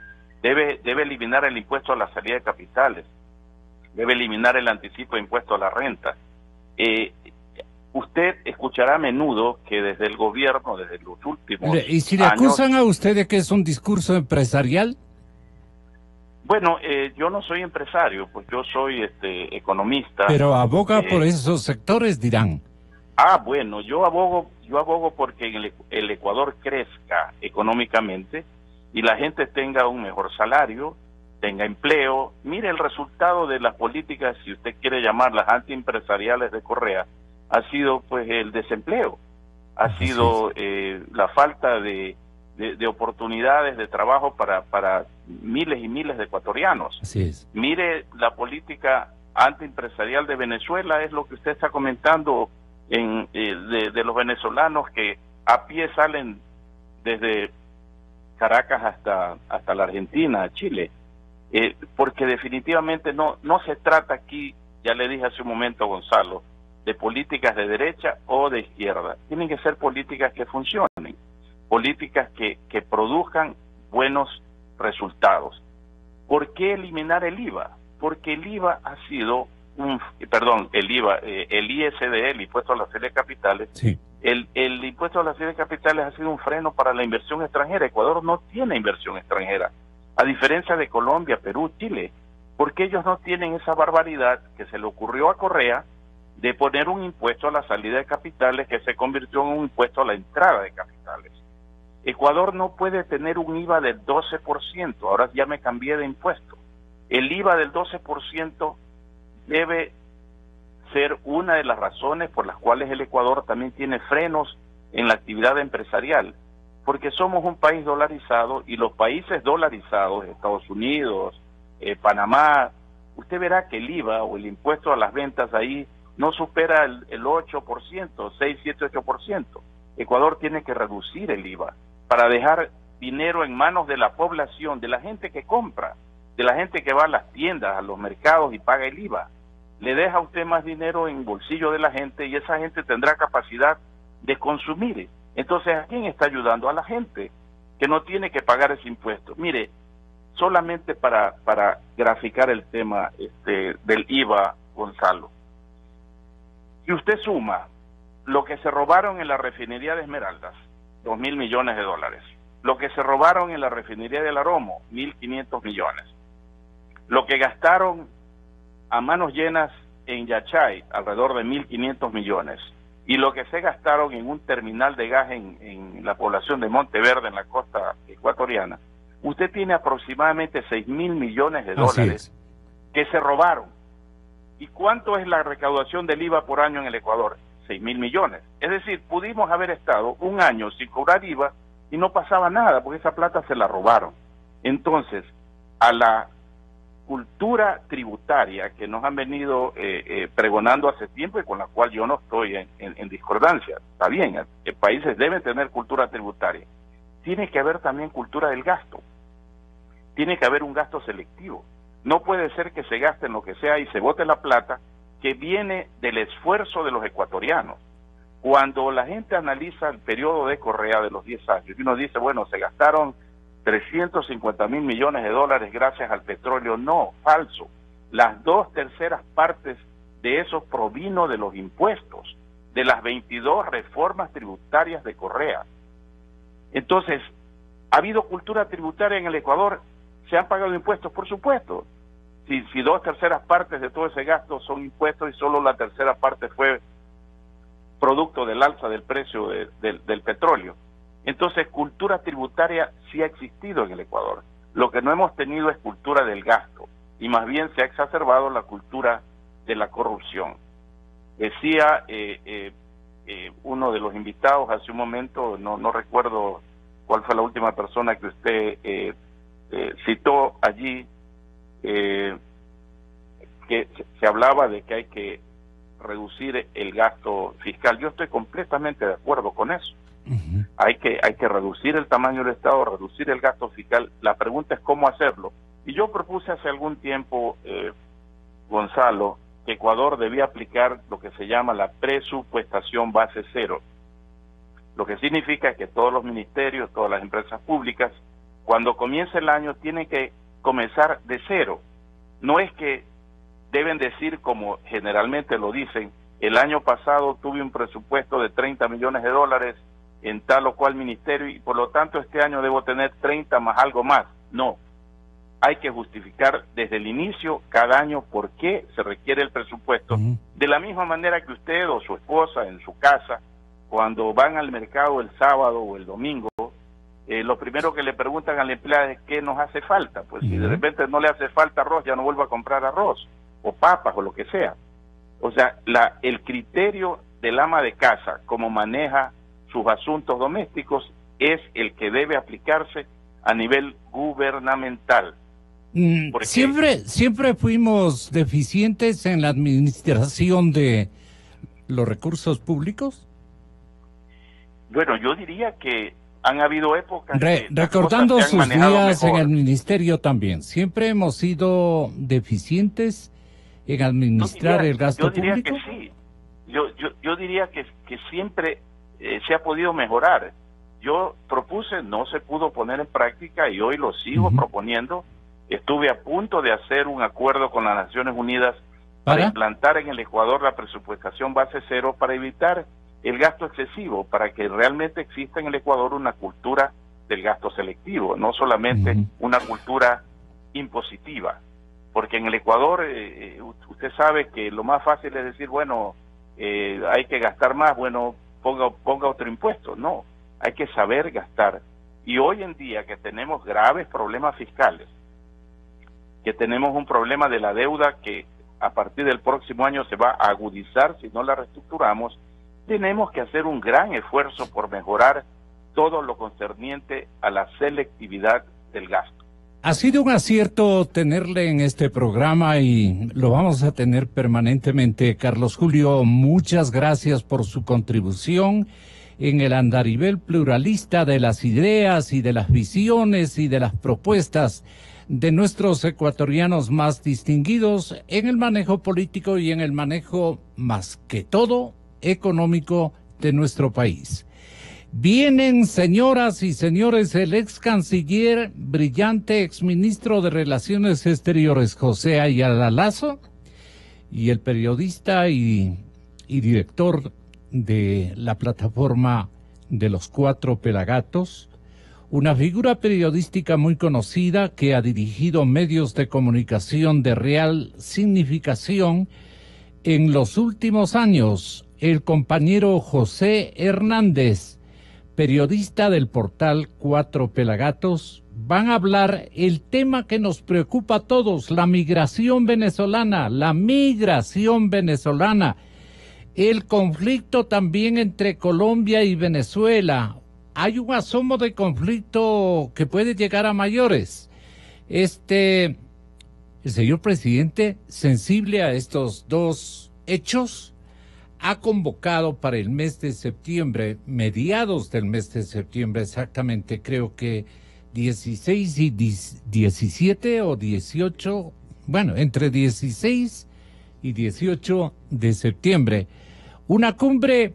debe eliminar el impuesto a la salida de capitales, debe eliminar el anticipo de impuesto a la renta. Usted escuchará a menudo que desde el gobierno, desde los últimos años... ¿Y si le acusan a usted de que es un discurso empresarial? Bueno, yo no soy empresario, pues yo soy economista. Pero aboga por esos sectores, dirán. Bueno, yo abogo porque el Ecuador crezca económicamente y la gente tenga un mejor salario, tenga empleo. Mire el resultado de las políticas, si usted quiere llamarlas antiempresariales de Correa, ha sido pues el desempleo, ha sido la falta de oportunidades de trabajo para miles y miles de ecuatorianos. Así es. Mire la política antiempresarial de Venezuela, es lo que usted está comentando de los venezolanos que a pie salen desde Caracas hasta la Argentina, Chile, porque definitivamente no se trata aquí, ya le dije hace un momento, Gonzalo, de políticas de derecha o de izquierda. Tienen que ser políticas que funcionen, políticas que produzcan buenos resultados. ¿Por qué eliminar el IVA? Porque el IVA ha sido el ISD, el impuesto a la serie de capitales, sí. El impuesto a la serie de capitales ha sido un freno para la inversión extranjera. Ecuador no tiene inversión extranjera, a diferencia de Colombia, Perú, Chile, porque ellos no tienen esa barbaridad que se le ocurrió a Correa de poner un impuesto a la salida de capitales que se convirtió en un impuesto a la entrada de capitales. Ecuador no puede tener un IVA del 12%, ahora ya me cambié de impuesto. El IVA del 12% debe ser una de las razones por las cuales el Ecuador también tiene frenos en la actividad empresarial, porque somos un país dolarizado y los países dolarizados, Estados Unidos, Panamá, usted verá que el IVA o el impuesto a las ventas ahí no supera el 8%, 6, 7, 8%. Ecuador tiene que reducir el IVA para dejar dinero en manos de la población, de la gente que compra, de la gente que va a las tiendas, a los mercados y paga el IVA. Le deja a usted más dinero en bolsillo de la gente y esa gente tendrá capacidad de consumir. Entonces, ¿a quién está ayudando? A la gente que no tiene que pagar ese impuesto. Mire, solamente para graficar el tema del IVA, Gonzalo, si usted suma lo que se robaron en la refinería de Esmeraldas, 2.000 millones de dólares, lo que se robaron en la refinería del Aromo, 1.500 millones, lo que gastaron a manos llenas en Yachay, alrededor de 1.500 millones, y lo que se gastaron en un terminal de gas en la población de Monteverde, en la costa ecuatoriana, usted tiene aproximadamente 6.000 millones de dólares que se robaron. ¿Y cuánto es la recaudación del IVA por año en el Ecuador? 6.000 millones. Es decir, pudimos haber estado un año sin cobrar IVA y no pasaba nada, porque esa plata se la robaron. Entonces, a la cultura tributaria que nos han venido pregonando hace tiempo y con la cual yo no estoy en discordancia, está bien, países deben tener cultura tributaria. Tiene que haber también cultura del gasto. Tiene que haber un gasto selectivo. No puede ser que se gaste en lo que sea y se bote la plata que viene del esfuerzo de los ecuatorianos. Cuando la gente analiza el periodo de Correa de los 10 años, y uno dice, bueno, se gastaron 350.000 millones de dólares gracias al petróleo. No, falso. Las 2/3 partes de eso provino de los impuestos, de las 22 reformas tributarias de Correa. Entonces, ¿ha habido cultura tributaria en el Ecuador? ¿Se han pagado impuestos? Por supuesto. Si 2/3 partes de todo ese gasto son impuestos y solo la 1/3 parte fue producto del alza del precio del petróleo. Entonces, cultura tributaria sí ha existido en el Ecuador. Lo que no hemos tenido es cultura del gasto y más bien se ha exacerbado la cultura de la corrupción. Decía uno de los invitados hace un momento, no recuerdo cuál fue la última persona que usted citó allí, que se hablaba de que hay que reducir el gasto fiscal. Yo estoy completamente de acuerdo con eso. Uh-huh. Hay que reducir el tamaño del Estado, reducir el gasto fiscal. La pregunta es cómo hacerlo. Y yo propuse hace algún tiempo, Gonzalo, que Ecuador debía aplicar lo que se llama la presupuestación base cero. Lo que significa que todos los ministerios, todas las empresas públicas, cuando comience el año, tienen que comenzar de cero. No es que deben decir, como generalmente lo dicen, el año pasado tuve un presupuesto de 30 millones de dólares en tal o cual ministerio y por lo tanto este año debo tener 30 más algo más. No, hay que justificar desde el inicio cada año por qué se requiere el presupuesto. Uh-huh. De la misma manera que usted o su esposa en su casa, cuando van al mercado el sábado o el domingo, lo primero que le preguntan al empleado es qué nos hace falta. Pues uh-huh. Si de repente no le hace falta arroz, ya no vuelvo a comprar arroz o papas o lo que sea. O sea, el criterio del ama de casa, como maneja sus asuntos domésticos, es el que debe aplicarse a nivel gubernamental. Siempre fuimos deficientes en la administración de los recursos públicos. Bueno, yo diría que han habido épocas recordando sus días mejor en el ministerio también, siempre hemos sido deficientes en administrar el gasto público. Yo diría que sí. Yo diría que siempre se ha podido mejorar. Yo propuse, no se pudo poner en práctica y hoy lo sigo uh-huh. proponiendo. Estuve a punto de hacer un acuerdo con las Naciones Unidas para implantar en el Ecuador la presupuestación base cero para evitar el gasto excesivo, para que realmente exista en el Ecuador una cultura del gasto selectivo, no solamente uh-huh. una cultura impositiva. Porque en el Ecuador, usted sabe que lo más fácil es decir, bueno, hay que gastar más, bueno, ponga otro impuesto. No, hay que saber gastar. Y hoy en día que tenemos graves problemas fiscales, que tenemos un problema de la deuda que a partir del próximo año se va a agudizar si no la reestructuramos, tenemos que hacer un gran esfuerzo por mejorar todo lo concerniente a la selectividad del gasto. Ha sido un acierto tenerle en este programa y lo vamos a tener permanentemente. Carlos Julio, muchas gracias por su contribución en el andarivel pluralista de las ideas y de las visiones y de las propuestas de nuestros ecuatorianos más distinguidos en el manejo político y en el manejo, más que todo, económico de nuestro país. Vienen, señoras y señores, el ex canciller, brillante ex ministro de Relaciones Exteriores, José Ayala Lazo, y el periodista y director de la plataforma de los Cuatro Pelagatos, una figura periodística muy conocida que ha dirigido medios de comunicación de real significación en los últimos años, el compañero José Hernández, periodista del portal Cuatro Pelagatos, van a hablar el tema que nos preocupa a todos, la migración venezolana, el conflicto también entre Colombia y Venezuela. Hay un asomo de conflicto que puede llegar a mayores. El señor presidente, sensible a estos dos hechos, ha convocado para el mes de septiembre, mediados del mes de septiembre exactamente, creo que 16 y 17 o 18, bueno, entre 16 y 18 de septiembre, una cumbre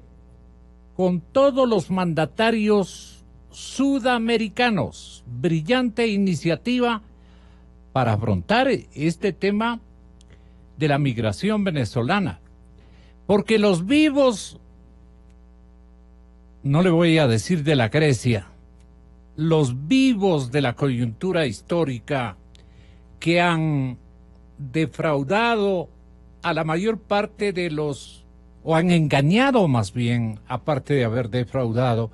con todos los mandatarios sudamericanos. Brillante iniciativa para afrontar este tema de la migración venezolana. Porque los vivos, no le voy a decir de la Grecia, los vivos de la coyuntura histórica que han defraudado a la mayor parte de los, o han engañado más bien, aparte de haber defraudado,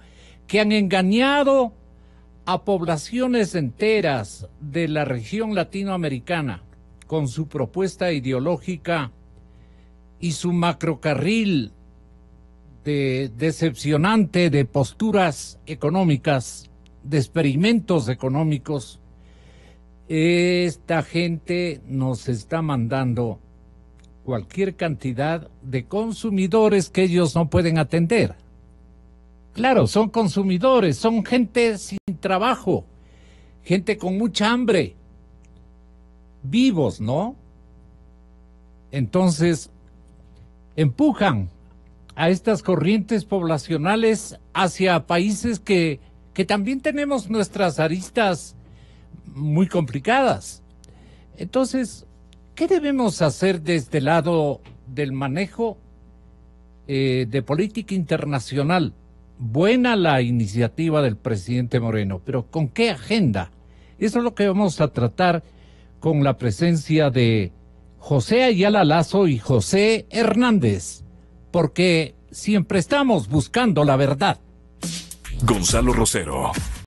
que han engañado a poblaciones enteras de la región latinoamericana con su propuesta ideológica y su macrocarril decepcionante de posturas económicas, de experimentos económicos. Esta gente nos está mandando cualquier cantidad de consumidores que ellos no pueden atender. Claro, son consumidores, son gente sin trabajo, gente con mucha hambre, vivos, ¿no? Entonces, empujan a estas corrientes poblacionales hacia países que también tenemos nuestras aristas muy complicadas. Entonces, ¿qué debemos hacer desde el lado del manejo de política internacional? Buena la iniciativa del presidente Moreno, pero ¿con qué agenda? Eso es lo que vamos a tratar con la presencia de José Ayala Lazo y José Hernández, porque siempre estamos buscando la verdad. Gonzalo Rosero